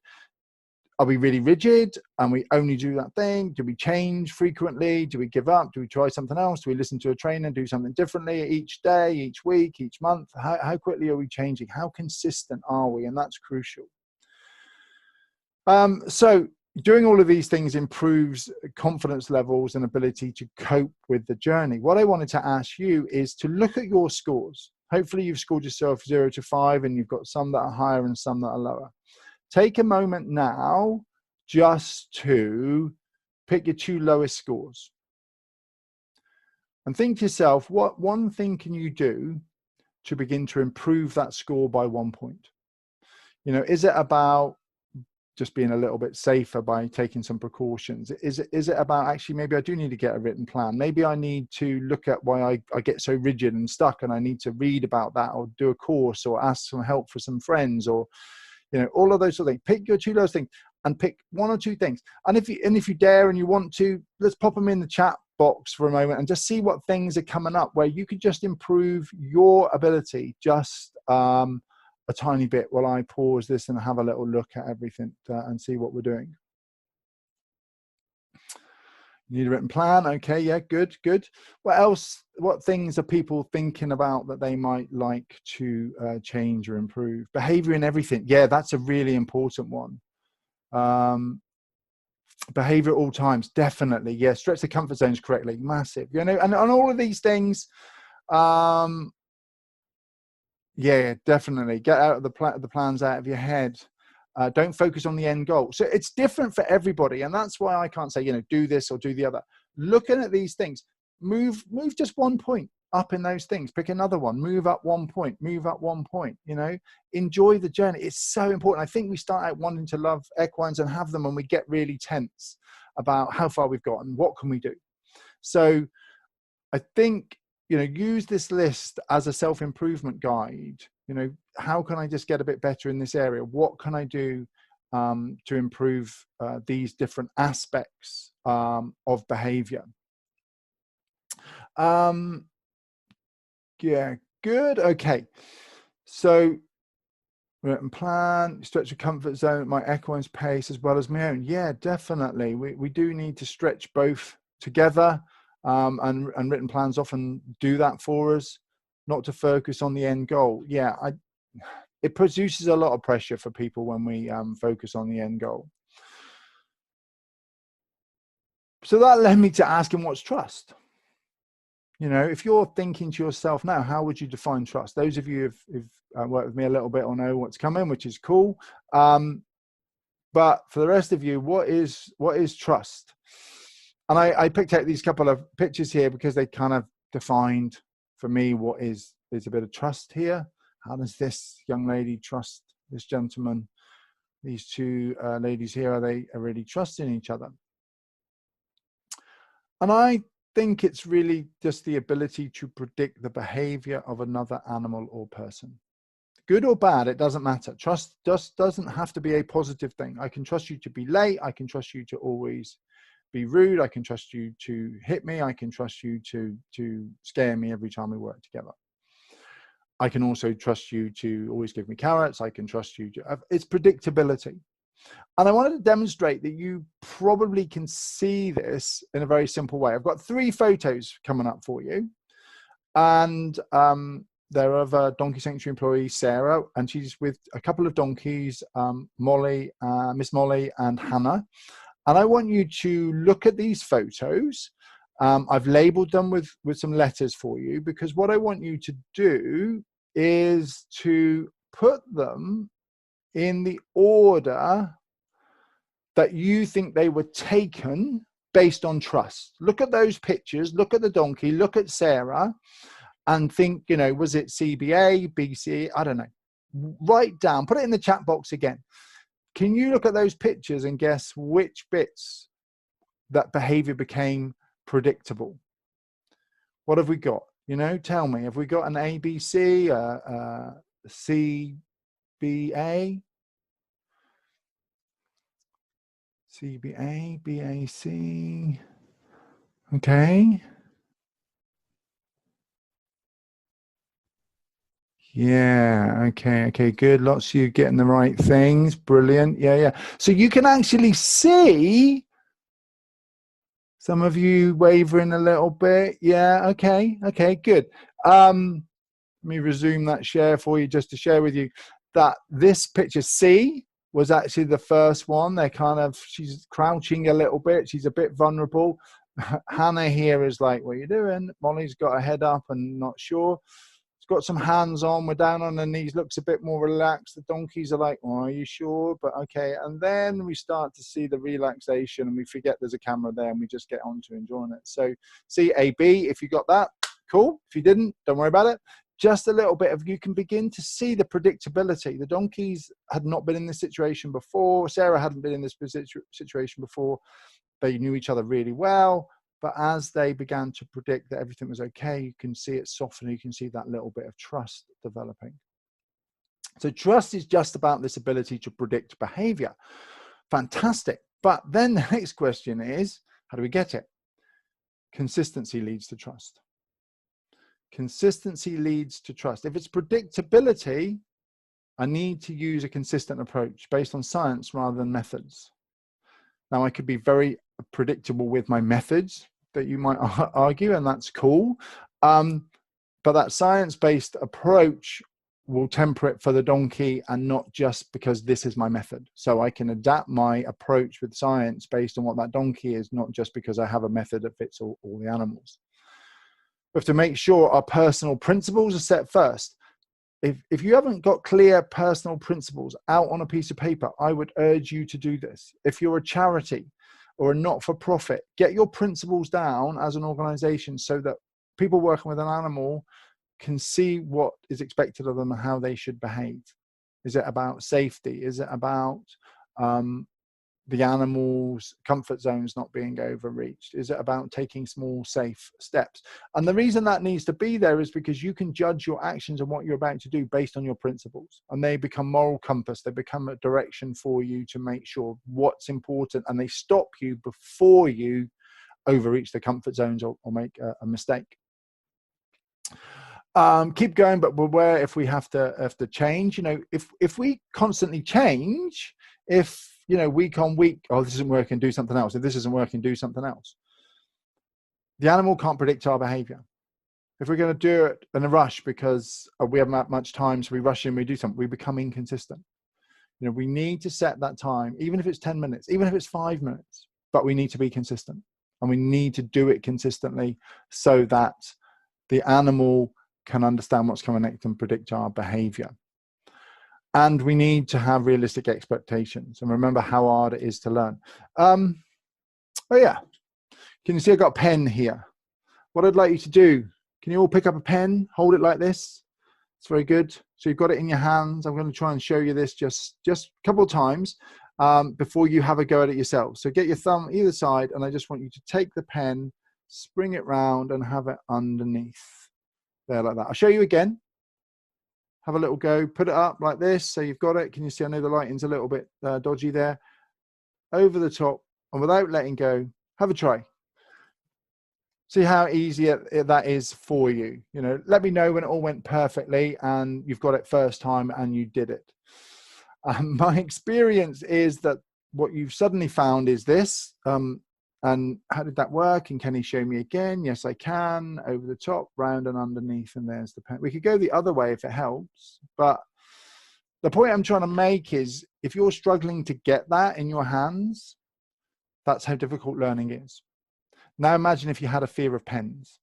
are we really rigid and we only do that thing? Do we change frequently? Do we give up? Do we try something else? Do we listen to a trainer and do something differently each day, each week, each month? How quickly are we changing? How consistent are we? And that's crucial. So doing all of these things improves confidence levels and ability to cope with the journey. What I wanted to ask you is to look at your scores. Hopefully you've scored yourself 0 to 5 and you've got some that are higher and some that are lower. Take a moment now just to pick your 2 lowest scores. And think to yourself, what one thing can you do to begin to improve that score by 1 point? You know, is it about just being a little bit safer by taking some precautions? Is it about actually maybe I do need to get a written plan? Maybe I need to look at why I get so rigid and stuck, and I need to read about that or do a course or ask some help for some friends, or, you know, all of those sort of things. Pick your 2 lowest things and pick 1 or 2 things. And if you dare and you want to, let's pop them in the chat box for a moment and just see what things are coming up where you could just improve your ability just a tiny bit while I pause this and have a little look at everything and see what we're doing. You need a written plan. Okay, yeah, good. What else? What things are people thinking about that they might like to change or improve? Behavior in everything. Yeah, that's a really important one. Behavior at all times, definitely. Yeah, stretch the comfort zones correctly, massive. You know, and all of these things. Yeah, definitely. Get out of the plans out of your head. Don't focus on the end goal. So it's different for everybody. And that's why I can't say, you know, do this or do the other. Looking at these things, move just 1 point up in those things. Pick another one, move up 1 point, move up 1 point, you know, enjoy the journey. It's so important. I think we start out wanting to love equines and have them, and we get really tense about how far we've got and what can we do. So I think, you know, use this list as a self-improvement guide. You know, how can I just get a bit better in this area? What can I do to improve these different aspects of behavior? Yeah, good. Okay. So written plan, stretch the comfort zone, my equine's pace as well as my own. Yeah, definitely. We do need to stretch both together. And written plans often do that for us, not to focus on the end goal. Yeah, it produces a lot of pressure for people when we focus on the end goal. So that led me to asking, what's trust? You know, if you're thinking to yourself now, how would you define trust? Those of you who've worked with me a little bit will know what's coming, which is cool. But for the rest of you, what is trust? And I picked out these couple of pictures here because they kind of defined for me what is a bit of trust here. How does this young lady trust this gentleman? These 2 ladies here, are they really trusting each other? And I think it's really just the ability to predict the behavior of another animal or person. Good or bad, it doesn't matter. Trust just doesn't have to be a positive thing. I can trust you to be late. I can trust you to always be rude. I can trust you to hit me. I can trust you to scare me every time we work together. I can also trust you to always give me carrots. I can trust you to, it's predictability. And I wanted to demonstrate that you probably can see this in a very simple way. I've got 3 photos coming up for you. And they're of a Donkey Sanctuary employee, Sarah, and she's with a couple of donkeys, Molly, Miss Molly and Hannah. And I want you to look at these photos. I've labeled them with some letters for you, because what I want you to do is to put them in the order that you think they were taken based on trust. Look at those pictures, look at the donkey, look at Sarah, and think, you know, was it CBA, BC? I don't know. Write down, put it in the chat box again. Can you look at those pictures and guess which bits that behavior became predictable? What have we got? You know, tell me, have we got an ABC, CBA, CBA, BAC? Okay. Yeah, okay, good. Lots of you getting the right things. Brilliant. Yeah. So you can actually see some of you wavering a little bit. Yeah, okay, good. Let me resume that share for you just to share with you that this picture C was actually the first one. They're kind of, she's crouching a little bit. She's a bit vulnerable. Hannah here is like, what are you doing? Molly's got her head up and not sure. She's got some hands on. We're down on her knees. Looks a bit more relaxed. The donkeys are like, oh, are you sure? But okay. And then we start to see the relaxation and we forget there's a camera there and we just get on to enjoying it. So CAB, if you got that, cool. If you didn't, don't worry about it. Just a little bit of, you can begin to see the predictability. The donkeys had not been in this situation before. Sarah hadn't been in this situation before. They knew each other really well. But as they began to predict that everything was okay, you can see it soften. You can see that little bit of trust developing. So trust is just about this ability to predict behavior. Fantastic. But then the next question is, how do we get it? Consistency leads to trust. Consistency leads to trust. If it's predictability, I need to use a consistent approach based on science rather than methods. Now, I could be very predictable with my methods that you might argue, and that's cool. But that science-based approach will temper it for the donkey and not just because this is my method. So I can adapt my approach with science based on what that donkey is, not just because I have a method that fits all the animals. We have to make sure our personal principles are set first. If you haven't got clear personal principles out on a piece of paper, I would urge you to do this. If you're a charity or a not-for-profit, get your principles down as an organization so that people working with an animal can see what is expected of them and how they should behave. Is it about safety? Is it about the animal's comfort zones not being overreached? Is it about taking small, safe steps? And the reason that needs to be there is because you can judge your actions and what you're about to do based on your principles. And they become moral compass. They become a direction for you to make sure what's important, and they stop you before you overreach the comfort zones or make a mistake. Keep going, but beware if we have to change. You know, if we constantly change, if you know, week on week, oh, this isn't working, do something else. If this isn't working, do something else. The animal can't predict our behavior. If we're going to do it in a rush because we haven't had much time, so we rush in, we do something, we become inconsistent. You know, we need to set that time, even if it's 10 minutes, even if it's 5 minutes, but we need to be consistent, and we need to do it consistently so that the animal can understand what's coming next and predict our behavior. And we need to have realistic expectations and remember how hard it is to learn. Oh yeah, can you see I've got a pen here? What I'd like you to do, can you all pick up a pen, hold it like this? It's very good. So you've got it in your hands. I'm going to try and show you this just a couple of times before you have a go at it yourself. So get your thumb either side, and I just want you to take the pen, spring it round and have it underneath there like that. I'll show you again. Have a little go, put it up like this. So you've got it. Can you see? I know the lighting's a little bit dodgy there. Over the top, and without letting go, have a try. See how easy that is for you. You know, let me know when it all went perfectly and you've got it first time and you did it. My experience is that what you've suddenly found is this. And how did that work? And can he show me again? Yes, I can. Over the top, round and underneath, and there's the pen. We could go the other way if it helps. But the point I'm trying to make is if you're struggling to get that in your hands, that's how difficult learning is. Now imagine if you had a fear of pens.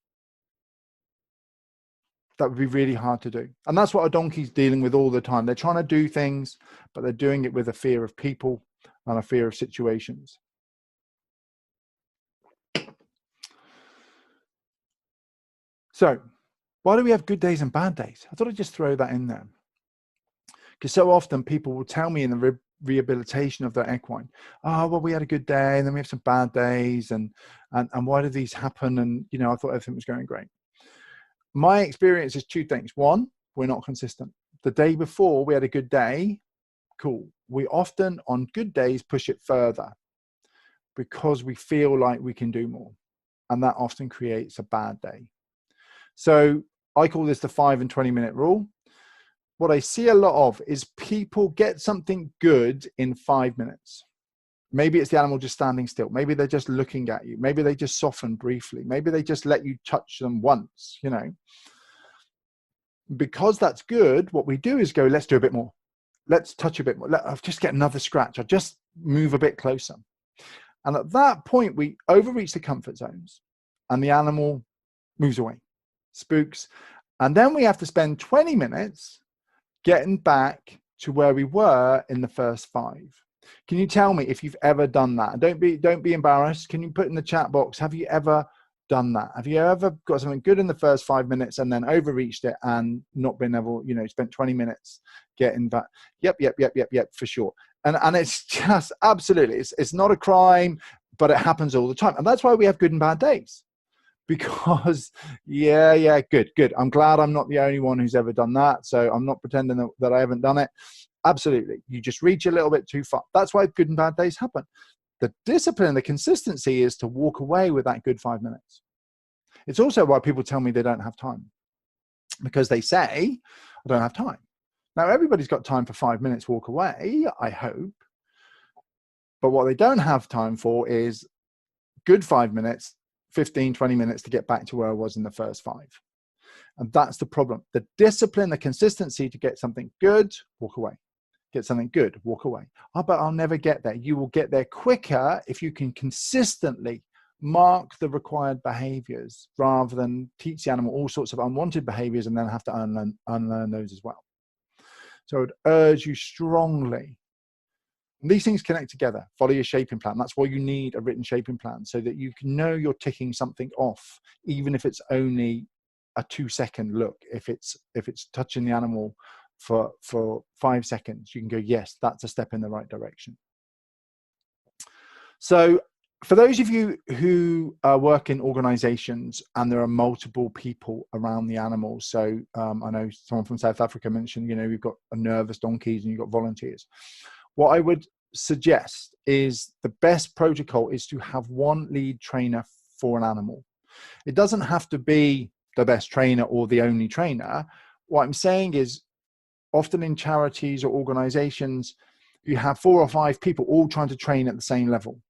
That would be really hard to do. And that's what a donkey's dealing with all the time. They're trying to do things, but they're doing it with a fear of people and a fear of situations. So why do we have good days and bad days? I thought I'd just throw that in there. Because so often people will tell me in the rehabilitation of their equine, oh, well, we had a good day and then we have some bad days, and why do these happen? And, you know, I thought everything was going great. My experience is two things. One, we're not consistent. The day before we had a good day, cool. We often on good days push it further because we feel like we can do more. And that often creates a bad day. So I call this the 5 and 20-minute rule. What I see a lot of is people get something good in 5 minutes. Maybe it's the animal just standing still. Maybe they're just looking at you. Maybe they just soften briefly. Maybe they just let you touch them once, you know. Because that's good, what we do is go, let's do a bit more. Let's touch a bit more. I'll just get another scratch. I'll just move a bit closer. And at that point, we overreach the comfort zones and the animal moves away, spooks. And then we have to spend 20 minutes getting back to where we were in the first 5. Can you tell me if you've ever done that? Don't be embarrassed. Can you put in the chat box, have you ever done that? Have you ever got something good in the first 5 minutes and then overreached it and not been able, you know, spent 20 minutes getting back? Yep, for sure. And it's just absolutely, it's not a crime, but it happens all the time. And that's why we have good and bad days. Because good. I'm glad I'm not the only one who's ever done that. So I'm not pretending that I haven't done it. Absolutely. You just reach a little bit too far. That's why good and bad days happen. The discipline, the consistency is to walk away with that good 5 minutes. It's also why people tell me they don't have time, because they say, I don't have time. Now, everybody's got time for 5 minutes walk away, I hope. But what they don't have time for is good 5 minutes, 15, 20 minutes to get back to where I was in the first 5. And that's the problem. The discipline, the consistency to get something good, walk away. Get something good, walk away. Oh, but I'll never get there. You will get there quicker if you can consistently mark the required behaviors rather than teach the animal all sorts of unwanted behaviors and then have to unlearn those as well. So I would urge you strongly. And these things connect together. Follow your shaping plan. That's why you need a written shaping plan, so that you can know you're ticking something off, even if it's only a 2-second look. If it's touching the animal for 5 seconds, you can go, yes, that's a step in the right direction. So for those of you who work in organizations and there are multiple people around the animals, so I know someone from South Africa mentioned, you know, we've got nervous donkeys and you've got volunteers. What I would suggest is the best protocol is to have one lead trainer for an animal. It doesn't have to be the best trainer or the only trainer. What I'm saying is, often in charities or organizations, you have 4 or 5 people all trying to train at the same level.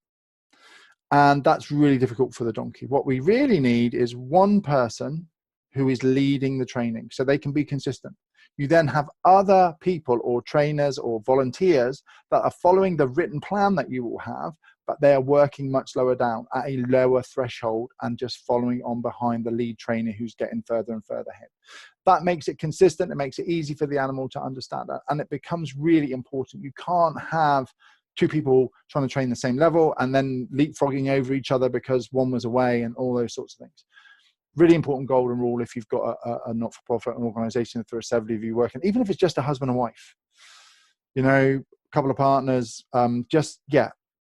And that's really difficult for the donkey. What we really need is one person who is leading the training so they can be consistent. You then have other people or trainers or volunteers that are following the written plan that you will have, but they are working much lower down at a lower threshold and just following on behind the lead trainer who's getting further and further ahead. That makes it consistent. It makes it easy for the animal to understand that. And it becomes really important. You can't have 2 people trying to train the same level and then leapfrogging over each other because one was away and all those sorts of things. Really important golden rule if you've got a not-for-profit organization, if there are several of you working, even if it's just a husband and wife, you know, a couple of partners,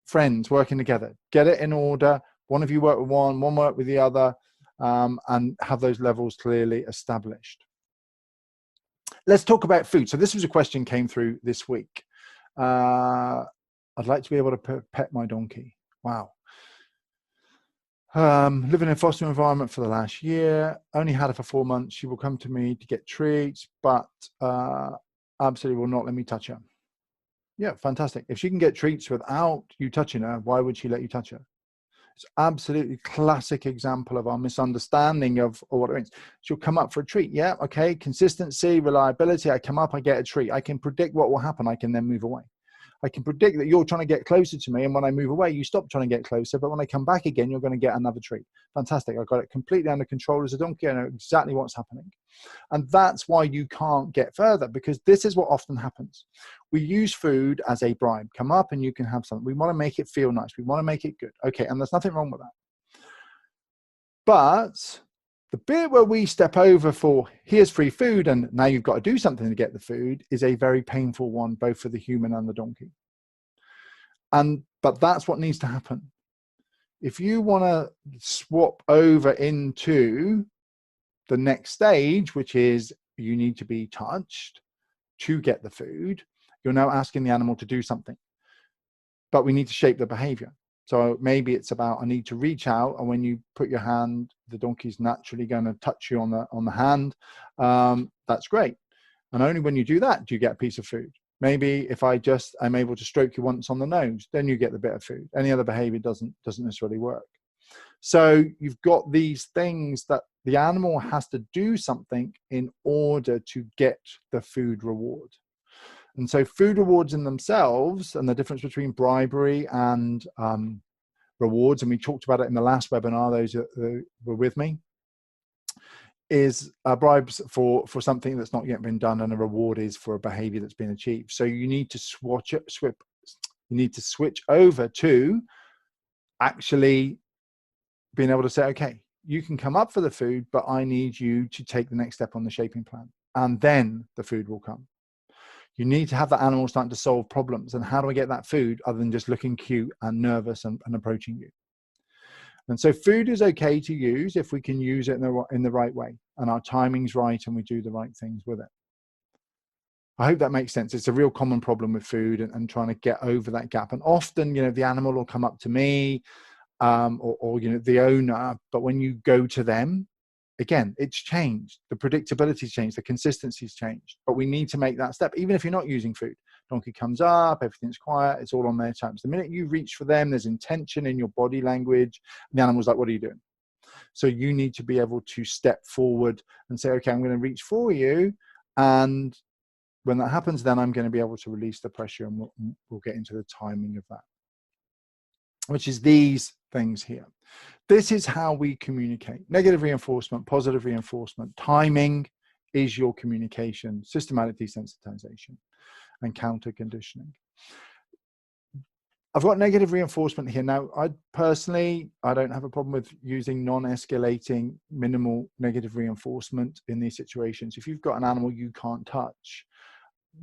friends working together, get it in order. One of you work with one work with the other, and have those levels clearly established. Let's talk about food. So this was a question came through this week. I'd like to be able to pet my donkey. Wow. Living in a foster environment for the last year, only had her for 4 months. She will come to me to get treats, but absolutely will not let me touch her. Yeah, fantastic. If she can get treats without you touching her, why would she let you touch her? It's absolutely classic example of our misunderstanding of what it means. She'll come up for a treat. Yeah, okay. Consistency, reliability. I come up, I get a treat. I can predict what will happen. I can then move away. I can predict that you're trying to get closer to me, and when I move away, you stop trying to get closer, but when I come back again, you're going to get another treat. Fantastic. I've got it completely under control as a donkey. I know exactly what's happening. And that's why you can't get further, because this is what often happens. We use food as a bribe. Come up and you can have something. We want to make it feel nice. We want to make it good. Okay, and there's nothing wrong with that. But the bit where we step over for here's free food and now you've got to do something to get the food is a very painful one, both for the human and the donkey. But that's what needs to happen. If you want to swap over into the next stage, which is you need to be touched to get the food, you're now asking the animal to do something. But we need to shape the behavior. So maybe it's about, I need to reach out, and when you put your hand, the donkey's naturally going to touch you on the hand. That's great. And only when you do that do you get a piece of food. Maybe if I'm able to stroke you once on the nose, then you get the bit of food. Any other behavior doesn't necessarily work. So you've got these things that the animal has to do something in order to get the food reward. And so food rewards in themselves, and the difference between bribery and rewards, and we talked about it in the last webinar, those that were with me, is bribes for something that's not yet been done, and a reward is for a behavior that's been achieved. So you need to switch over to actually being able to say, okay, you can come up for the food, but I need you to take the next step on the shaping plan, and then the food will come. You need to have that animal starting to solve problems. And how do I get that food other than just looking cute and nervous and approaching you? And so food is okay to use if we can use it in the right way, and our timing's right and we do the right things with it. I hope that makes sense. It's a real common problem with food and trying to get over that gap. And often, the animal will come up to me or the owner, but when you go to them, again, it's changed. The predictability's changed. The consistency's changed. But we need to make that step, even if you're not using food. Donkey comes up, everything's quiet, it's all on their terms. The minute you reach for them, there's intention in your body language. And the animal's like, what are you doing? So you need to be able to step forward and say, okay, I'm going to reach for you. And when that happens, then I'm going to be able to release the pressure, and we'll get into the timing of that, which is these things here. This is how we communicate. Negative reinforcement, positive reinforcement. Timing is your communication. Systematic desensitization and counter conditioning. I've got negative reinforcement here. Now, I don't have a problem with using non-escalating minimal negative reinforcement in these situations. If you've got an animal you can't touch,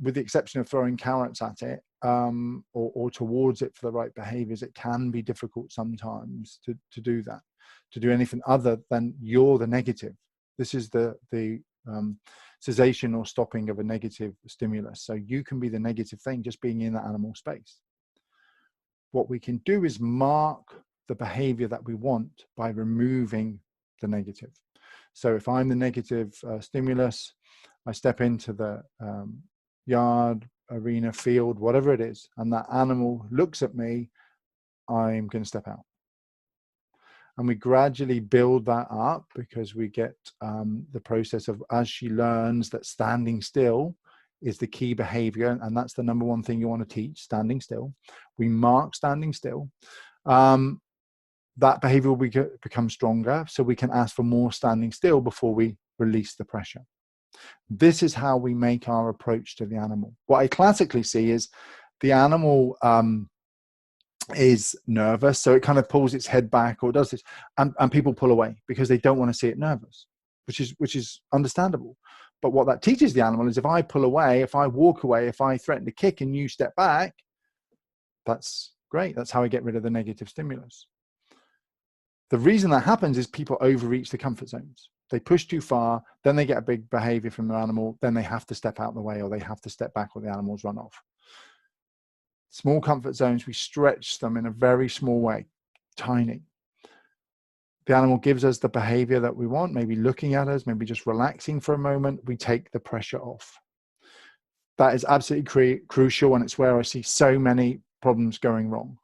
with the exception of throwing carrots at it or towards it for the right behaviors, it can be difficult sometimes to do that, to do anything other than you're the negative. This is the cessation or stopping of a negative stimulus. So you can be the negative thing just being in that animal space. What we can do is mark the behavior that we want by removing the negative. So if I'm the negative stimulus, I step into the yard, arena, field, whatever it is, and that animal looks at me, I'm going to step out. And we gradually build that up, because we get the process of, as she learns that standing still is the key behavior, and that's the number one thing you want to teach, standing still. We mark standing still. That behavior will become stronger, so we can ask for more standing still before we release the pressure. This is how we make our approach to the animal. What I classically see is the animal is nervous, so it kind of pulls its head back or does this, and people pull away because they don't want to see it nervous, which is understandable. But what that teaches the animal is, if I pull away, if I walk away, if I threaten to kick and you step back, that's great. That's how I get rid of the negative stimulus. The reason that happens is people overreach the comfort zones. They push too far, then they get a big behavior from the animal, then they have to step out of the way, or they have to step back, or the animals run off. Small comfort zones, we stretch them in a very small way, tiny. The animal gives us the behavior that we want, maybe looking at us, maybe just relaxing for a moment. We take the pressure off. That is absolutely crucial, and it's where I see so many problems going wrong.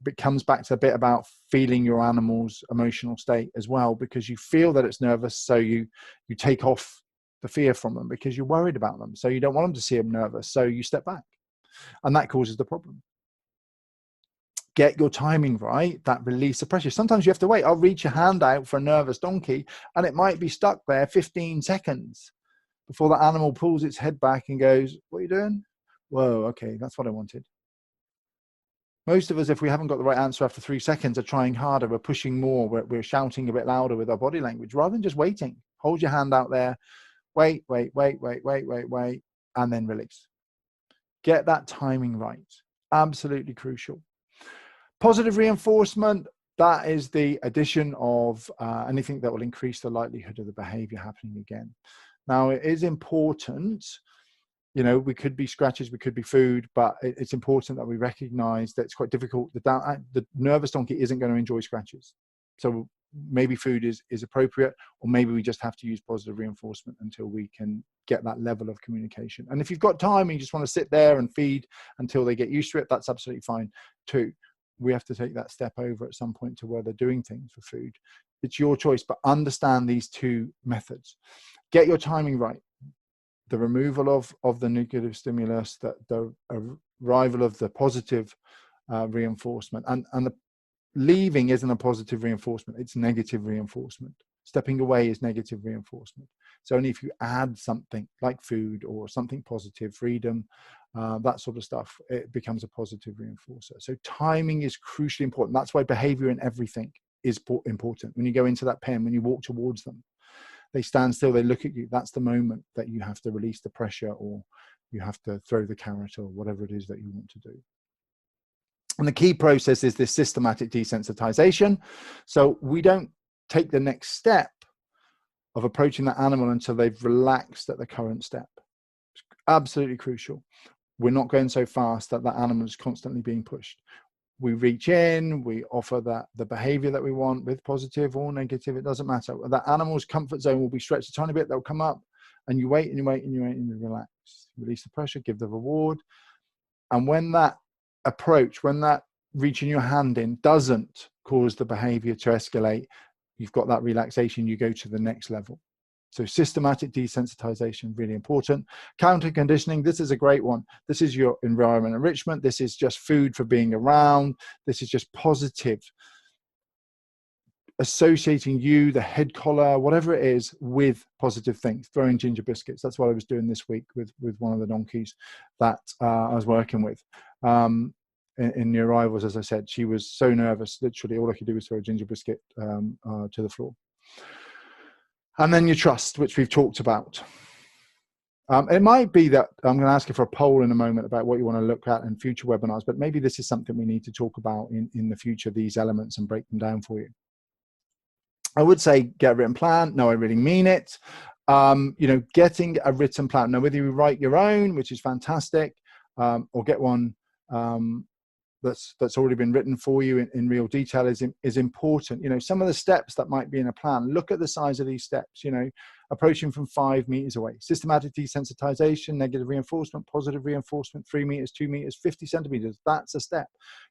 It comes back to a bit about feeling your animal's emotional state as well, because you feel that it's nervous, so you take off the fear from them because you're worried about them. So you don't want them to see them nervous, so you step back. And that causes the problem. Get your timing right, that release of pressure. Sometimes you have to wait. I'll reach your hand out for a nervous donkey and it might be stuck there 15 seconds before the animal pulls its head back and goes, what are you doing? Whoa, okay, that's what I wanted. Most of us, if we haven't got the right answer after 3 seconds, are trying harder, we're pushing more, we're shouting a bit louder with our body language, rather than just waiting. Hold your hand out there, wait, and then release. Get that timing right. Absolutely crucial. Positive reinforcement, that is the addition of anything that will increase the likelihood of the behavior happening again. Now, it is important, you know, we could be scratches, we could be food, but it's important that we recognize that it's quite difficult. The nervous donkey isn't going to enjoy scratches. So maybe food is appropriate, or maybe we just have to use positive reinforcement until we can get that level of communication. And if you've got time and you just want to sit there and feed until they get used to it, that's absolutely fine too. We have to take that step over at some point to where they're doing things for food. It's your choice, but understand these two methods. Get your timing right. The removal of the negative stimulus, the arrival of the positive reinforcement, and the leaving isn't a positive reinforcement, it's negative reinforcement. Stepping away is negative reinforcement. So only if you add something like food or something positive, freedom, that sort of stuff, it becomes a positive reinforcer. So timing is crucially important. That's why behavior in everything is important. When you go into that pen, when you walk towards them, they stand still, they look at you. That's the moment that you have to release the pressure, or you have to throw the carrot, or whatever it is that you want to do. And the key process is this systematic desensitization. So we don't take the next step of approaching that animal until they've relaxed at the current step. It's absolutely crucial. We're not going so fast that that animal is constantly being pushed. We reach in, we offer the behavior that we want, with positive or negative, it doesn't matter. That animal's comfort zone will be stretched a tiny bit, they'll come up, and you wait and you wait and you wait and you relax. Release the pressure, give the reward. And when that approach, when that reaching your hand in doesn't cause the behavior to escalate, you've got that relaxation, you go to the next level. So systematic desensitization, really important. Counter conditioning, this is a great one. This is your environment enrichment. This is just food for being around. This is just positive, associating you, the head collar, whatever it is, with positive things. Throwing ginger biscuits. That's what I was doing this week with one of the donkeys that I was working with. In the arrivals, as I said, she was so nervous. Literally, all I could do was throw a ginger biscuit to the floor. And then your trust, which we've talked about. It might be that I'm going to ask you for a poll in a moment about what you want to look at in future webinars, but maybe this is something we need to talk about in the future, these elements, and break them down for you. I would say get a written plan. No, I really mean it. You know, getting a written plan. Now, whether you write your own, which is fantastic, or get one that's already been written for you in real detail is important. You know, some of the steps that might be in a plan, look at the size of these steps, you know, approaching from 5 meters away, systematic desensitization, negative reinforcement, positive reinforcement, 3 meters, 2 meters, 50 centimeters. That's a step.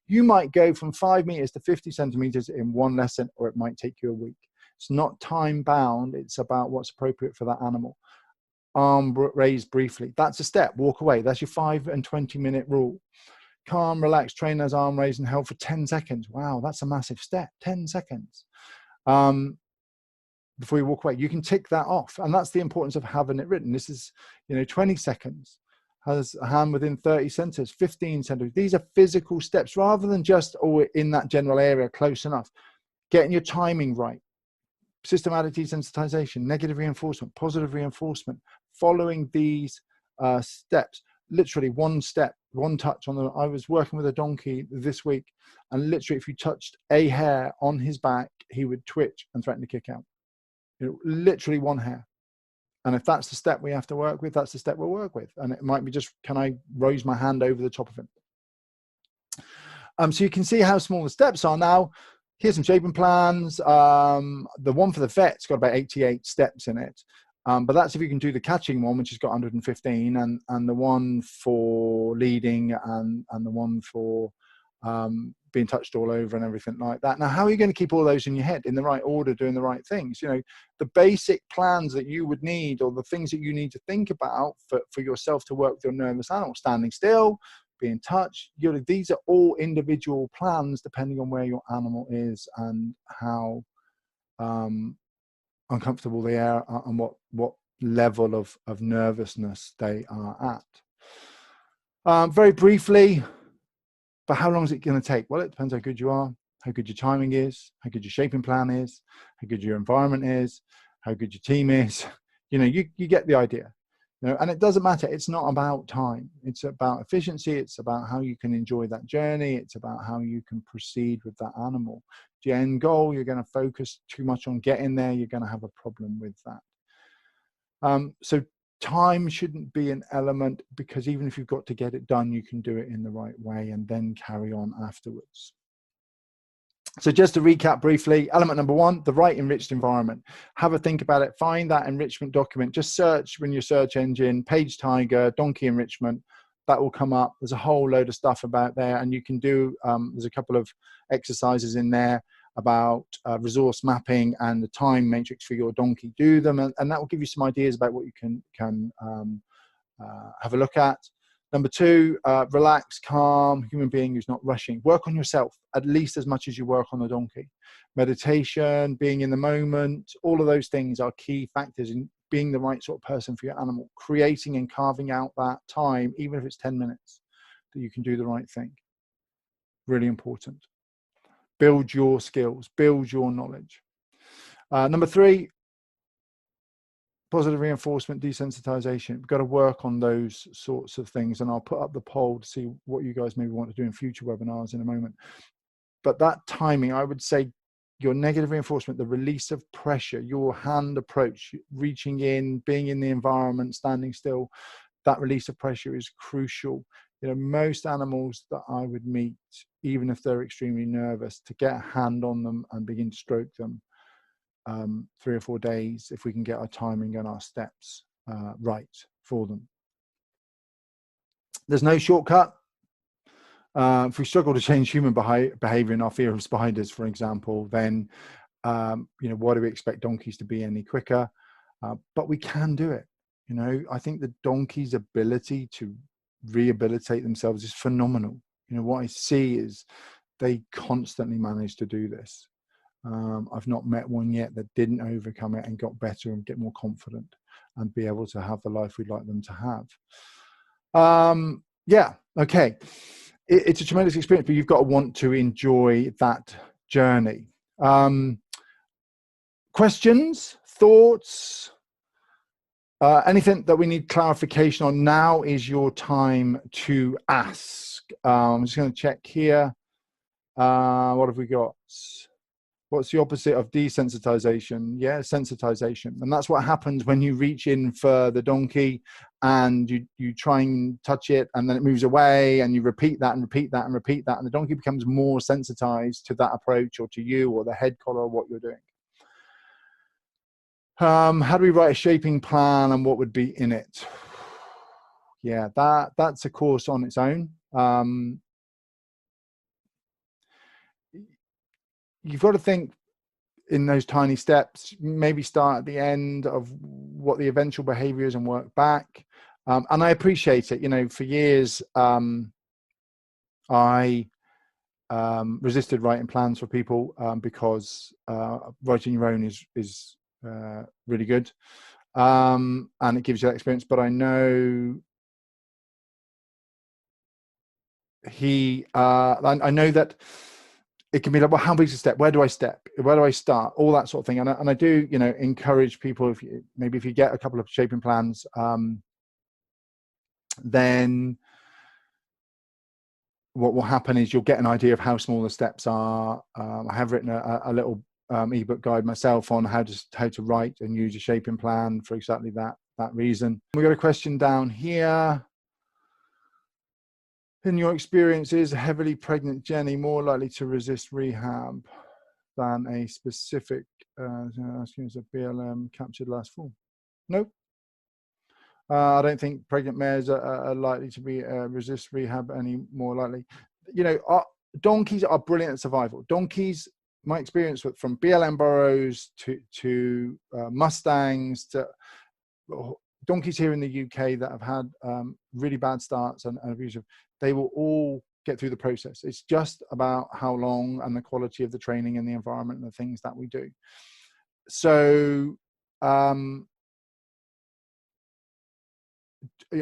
You might go from 5 meters to 50 centimeters in one lesson, or it might take you a week. It's not time bound. It's about what's appropriate for that animal. Arm raised briefly. That's a step. Walk away. That's your 5 and 20-minute rule. Calm, relax, trainer's arm raised and held for 10 seconds. Wow, that's a massive step, 10 seconds. Before you walk away, you can tick that off. And that's the importance of having it written. This is, you know, 20 seconds, has a hand within 30 centimeters, 15 centimeters. These are physical steps rather than just, oh, in that general area, close enough. Getting your timing right. Systematic desensitization, negative reinforcement, positive reinforcement, following these steps. Literally one step, one touch on the, I was working with a donkey this week, and literally if you touched a hair on his back, he would twitch and threaten to kick out. You know, literally one hair. And if that's the step we have to work with, that's the step we'll work with. And it might be just, can I raise my hand over the top of him? So you can see how small the steps are. Now, here's some shaping plans. The one for the vet's got about 88 steps in it. But that's if you can do the catching one, which has got 115, and the one for leading, and the one for being touched all over and everything like that. Now, how are you going to keep all those in your head in the right order, doing the right things? You know, the basic plans that you would need, or the things that you need to think about for yourself to work with your nervous animal: standing still, be in touch. These are all individual plans depending on where your animal is and how uncomfortable they are and what level of nervousness they are at. Very briefly, but how long is it going to take? Well, it depends how good you are, how good your timing is, how good your shaping plan is, how good your environment is, how good your team is. You get the idea. And it doesn't matter. It's not about time. It's about efficiency. It's about how you can enjoy that journey. It's about how you can proceed with that animal. The end goal, you're going to focus too much on getting there, you're going to have a problem with that. So time shouldn't be an element, because even if you've got to get it done, you can do it in the right way and then carry on afterwards. So just to recap briefly, element number 1, the right enriched environment. Have a think about it. Find that enrichment document. Just search in your search engine, Page Tiger, donkey enrichment. That will come up. There's a whole load of stuff about there, and you can do, there's a couple of exercises in there about resource mapping and the time matrix for your donkey. Do them, and that will give you some ideas about what you can have a look at. Number 2, relax, calm, human being who's not rushing. Work on yourself at least as much as you work on the donkey. Meditation, being in the moment, all of those things are key factors in being the right sort of person for your animal. Creating and carving out that time, even if it's 10 minutes, that you can do the right thing. Really important. Build your skills, build your knowledge. Number 3, positive reinforcement, desensitization. We've got to work on those sorts of things, and I'll put up the poll to see what you guys maybe want to do in future webinars in a moment. But that timing, I would say, your negative reinforcement, the release of pressure, your hand approach, reaching in, being in the environment, standing still, that release of pressure is crucial. Most animals that I would meet, even if they're extremely nervous, to get a hand on them and begin to stroke them, 3 or 4 days, if we can get our timing and our steps right for them. There's no shortcut. If we struggle to change human behavior in our fear of spiders, for example, then why do we expect donkeys to be any quicker? But we can do it. I think the donkey's ability to rehabilitate themselves is phenomenal. What I see is they constantly manage to do this. I've not met one yet that didn't overcome it and got better and get more confident and be able to have the life we'd like them to have. Yeah, okay. It's a tremendous experience, but you've got to want to enjoy that journey. Questions, thoughts, anything that we need clarification on? Now is your time to ask. I'm just going to check here. What have we got? What's the opposite of desensitization? Yeah, sensitization. And that's what happens when you reach in for the donkey and you try and touch it, and then it moves away, and you repeat that and repeat that and repeat that, and the donkey becomes more sensitized to that approach, or to you, or the head collar, or what you're doing. How do we write a shaping plan, and what would be in it? Yeah, that's a course on its own. You've got to think in those tiny steps, maybe start at the end of what the eventual behavior is and work back. And I appreciate it. For years, I resisted writing plans for people because writing your own is really good. And it gives you that experience. But I know I know that it can be like, well, how big is a step? Where do I step? Where do I start? All that sort of thing. And I do, encourage people, if you get a couple of shaping plans, then what will happen is you'll get an idea of how small the steps are. I have written a little ebook guide myself on how to write and use a shaping plan for exactly that reason. We've got a question down here. In your experience, is a heavily pregnant Jenny more likely to resist rehab than a specific asking as a BLM captured last fall? Nope. I don't think pregnant mares are likely to be resist rehab any more likely. Donkeys are brilliant at survival. Donkeys, my experience from BLM burros to Mustangs to donkeys here in the UK that have had really bad starts and abusive, they will all get through the process. It's just about how long and the quality of the training and the environment and the things that we do. So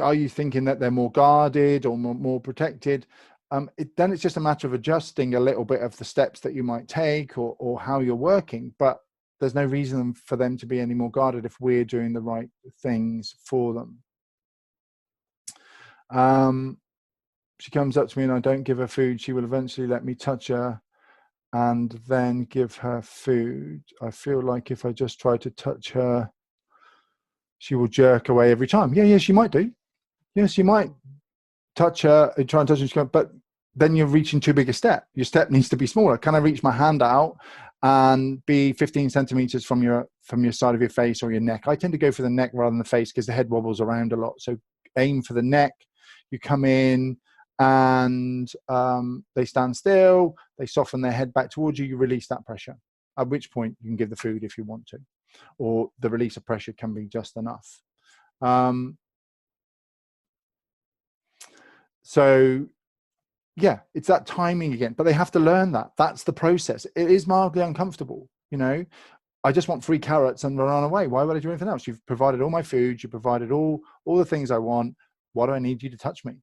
are you thinking that they're more guarded or more protected? Then it's just a matter of adjusting a little bit of the steps that you might take or how you're working, but there's no reason for them to be any more guarded if we're doing the right things for them. She comes up to me and I don't give her food. She will eventually let me touch her and then give her food. I feel like if I just try to touch her, she will jerk away every time. Yeah, she might do. Yes, you might touch her, try and touch her, but then you're reaching too big a step. Your step needs to be smaller. Can I reach my hand out and be 15 centimeters from your side of your face or your neck? I tend to go for the neck rather than the face because the head wobbles around a lot. So aim for the neck. You come in and they stand still. They soften their head back towards you. You release that pressure, at which point you can give the food if you want to, or the release of pressure can be just enough. So yeah, it's that timing again, but they have to learn that. That's the process. It is mildly uncomfortable. You know, I just want 3 carrots and run away. Why would I do anything else? You've provided all my food. You provided all the things I want. Why do I need you to touch me?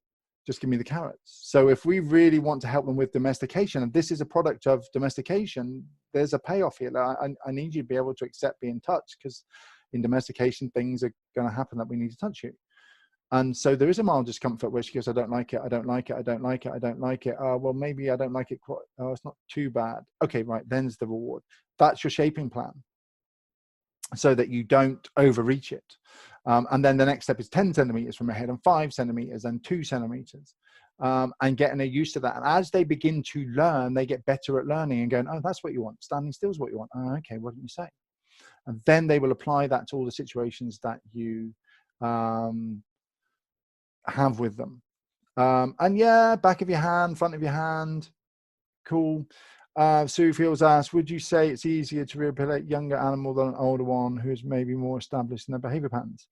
Just give me the carrots. So if we really want to help them with domestication, and this is a product of domestication, there's a payoff here. I need you to be able to accept being touched, because in domestication, things are going to happen that we need to touch you. And so there is a mild discomfort where she goes, I don't like it, I don't like it, I don't like it, I don't like it. Well, maybe I don't like it quite. Oh, it's not too bad. Okay, right, then's the reward. That's your shaping plan, so that you don't overreach it. And then the next step is 10 centimeters from your head, and 5 centimeters, and 2 centimeters, and getting used to that. And as they begin to learn, they get better at learning and going, oh, that's what you want. Standing still is what you want. Oh, okay, what did you say? And then they will apply that to all the situations that you have with them. And yeah, back of your hand, front of your hand, cool. Sue Fields asked, would you say it's easier to rehabilitate younger animal than an older one who's maybe more established in their behavior patterns?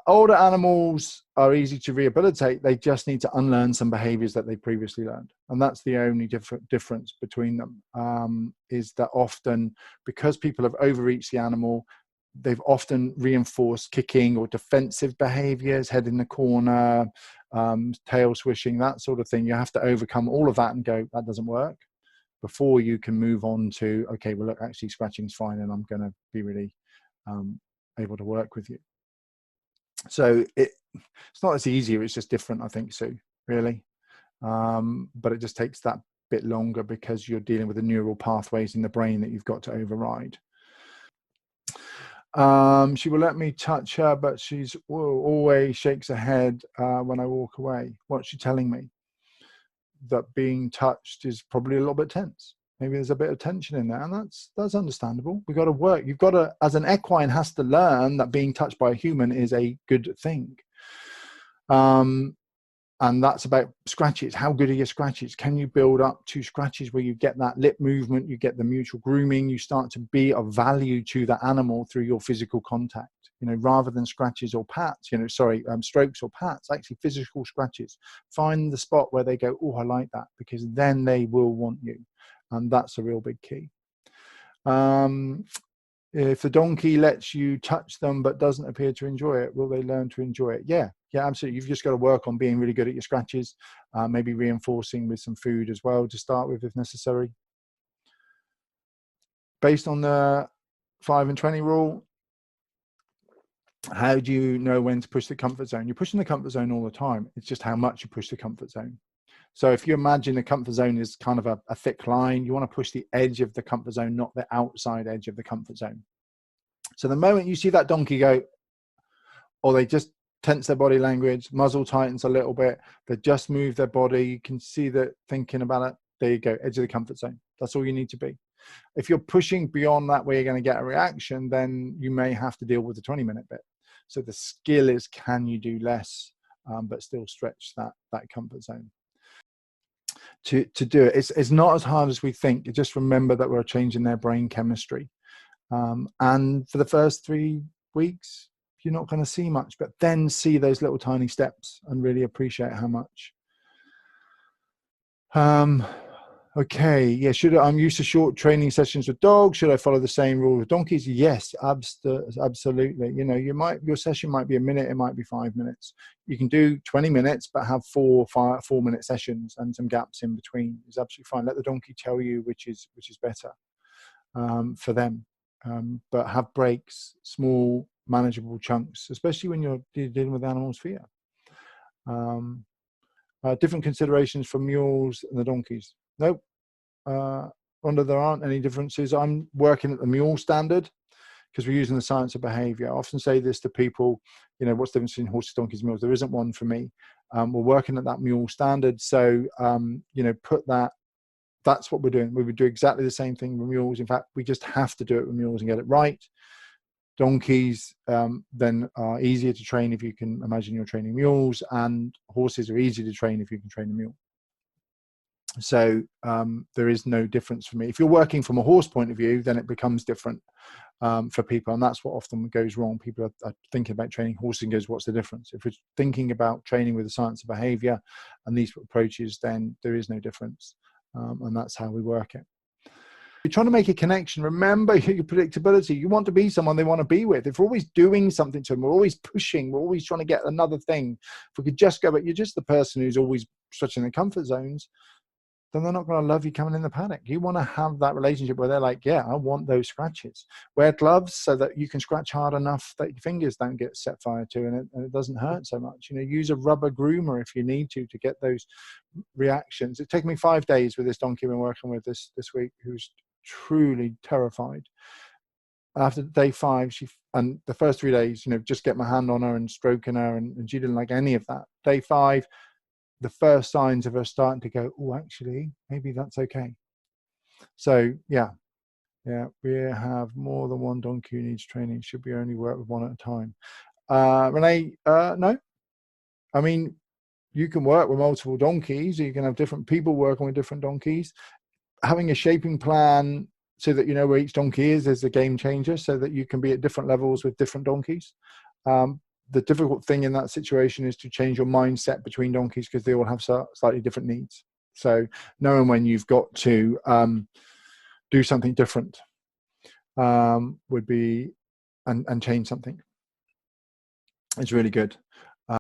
Older animals are easy to rehabilitate. They just need to unlearn some behaviors that they previously learned. And that's the only difference between them, is that often, because people have overreached the animal, they've often reinforced kicking or defensive behaviors, head in the corner, tail swishing, that sort of thing. You have to overcome all of that and go, that doesn't work, before you can move on to, okay, well, look, actually scratching's fine and I'm going to be really able to work with you. So it's not as easier, it's just different, I think, Sue, really. But it just takes that bit longer because you're dealing with the neural pathways in the brain that you've got to override. She will let me touch her, but she's always shakes her head when I walk away. What's she telling me? That being touched is probably a little bit tense. Maybe there's a bit of tension in there, and that's understandable. We've got to work. You've got to, as an equine has to learn that being touched by a human is a good thing. And that's about scratches. How good are your scratches? Can you build up to scratches where you get that lip movement, you get the mutual grooming, you start to be of value to the animal through your physical contact, you know, rather than scratches or pats, you know, sorry, strokes or pats, actually physical scratches. Find the spot where they go, oh, I like that, because then they will want you. And that's a real big key. If the donkey lets you touch them but doesn't appear to enjoy it, will they learn to enjoy it? Yeah, absolutely. You've just got to work on being really good at your scratches, maybe reinforcing with some food as well to start with if necessary. Based on the 5 and 20 rule, how do you know when to push the comfort zone? You're pushing the comfort zone all the time. It's just how much you push the comfort zone. So if you imagine the comfort zone is kind of a thick line, you want to push the edge of the comfort zone, not the outside edge of the comfort zone. So the moment you see that donkey go, or they just tense their body language, muzzle tightens a little bit, they just move their body, you can see that thinking about it, there you go, edge of the comfort zone. That's all you need to be. If you're pushing beyond that where you're going to get a reaction, then you may have to deal with the 20-minute bit. So the skill is, can you do less, but still stretch that comfort zone? To do it, it's not as hard as we think. You just remember that we're changing their brain chemistry. And for the first 3 weeks, you're not going to see much, but then see those little tiny steps and really appreciate how much. Okay, yeah, I'm used to short training sessions with dogs. Should I follow the same rule with donkeys? Yes, absolutely. You know, your session might be a minute, it might be 5 minutes. You can do 20 minutes, but have 4-minute sessions and some gaps in between. It's absolutely fine. Let the donkey tell you which is better for them. But have breaks, small, manageable chunks, especially when you're dealing with animals' fear. Different considerations for mules and the donkeys. Nope. Wonder there aren't any differences. I'm working at the mule standard because we're using the science of behavior. I often say this to people, you know, what's the difference between horses, donkeys, mules? There isn't one for me. We're working at that mule standard. So, you know, that's what we're doing. We would do exactly the same thing with mules. In fact, we just have to do it with mules and get it right. Donkeys then are easier to train if you can imagine you're training mules, and horses are easy to train if you can train a mule. So there is no difference for me. If you're working from a horse point of view, then it becomes different for people, and that's what often goes wrong. People are thinking about training horses and goes, what's the difference? If we're thinking about training with the science of behavior and these approaches, then there is no difference, and that's how we work it. You're trying to make a connection. Remember your predictability. You want to be someone they want to be with. If we're always doing something to them, we're always pushing, we're always trying to get another thing. If we could just go, but you're just the person who's always stretching their comfort zones, then they're not going to love you coming in the paddock. You want to have that relationship where they're like, yeah, I want those scratches. Wear gloves so that you can scratch hard enough that your fingers don't get set fire to, and it doesn't hurt so much. You know, use a rubber groomer if you need to get those reactions. It took me 5 days with this donkey we're working with this week, who's truly terrified. After day 5, and the first 3 days, you know, just get my hand on her and stroking her, and she didn't like any of that. Day 5, the first signs of her starting to go, oh, actually, maybe that's okay. So yeah, we have more than one donkey who needs training. Should we only work with one at a time? Renee, no. I mean, you can work with multiple donkeys. You can have different people working with different donkeys. Having a shaping plan so that you know where each donkey is a game changer, so that you can be at different levels with different donkeys. The difficult thing in that situation is to change your mindset between donkeys, because they all have slightly different needs. So knowing when you've got to do something different would be, and change something. It's really good.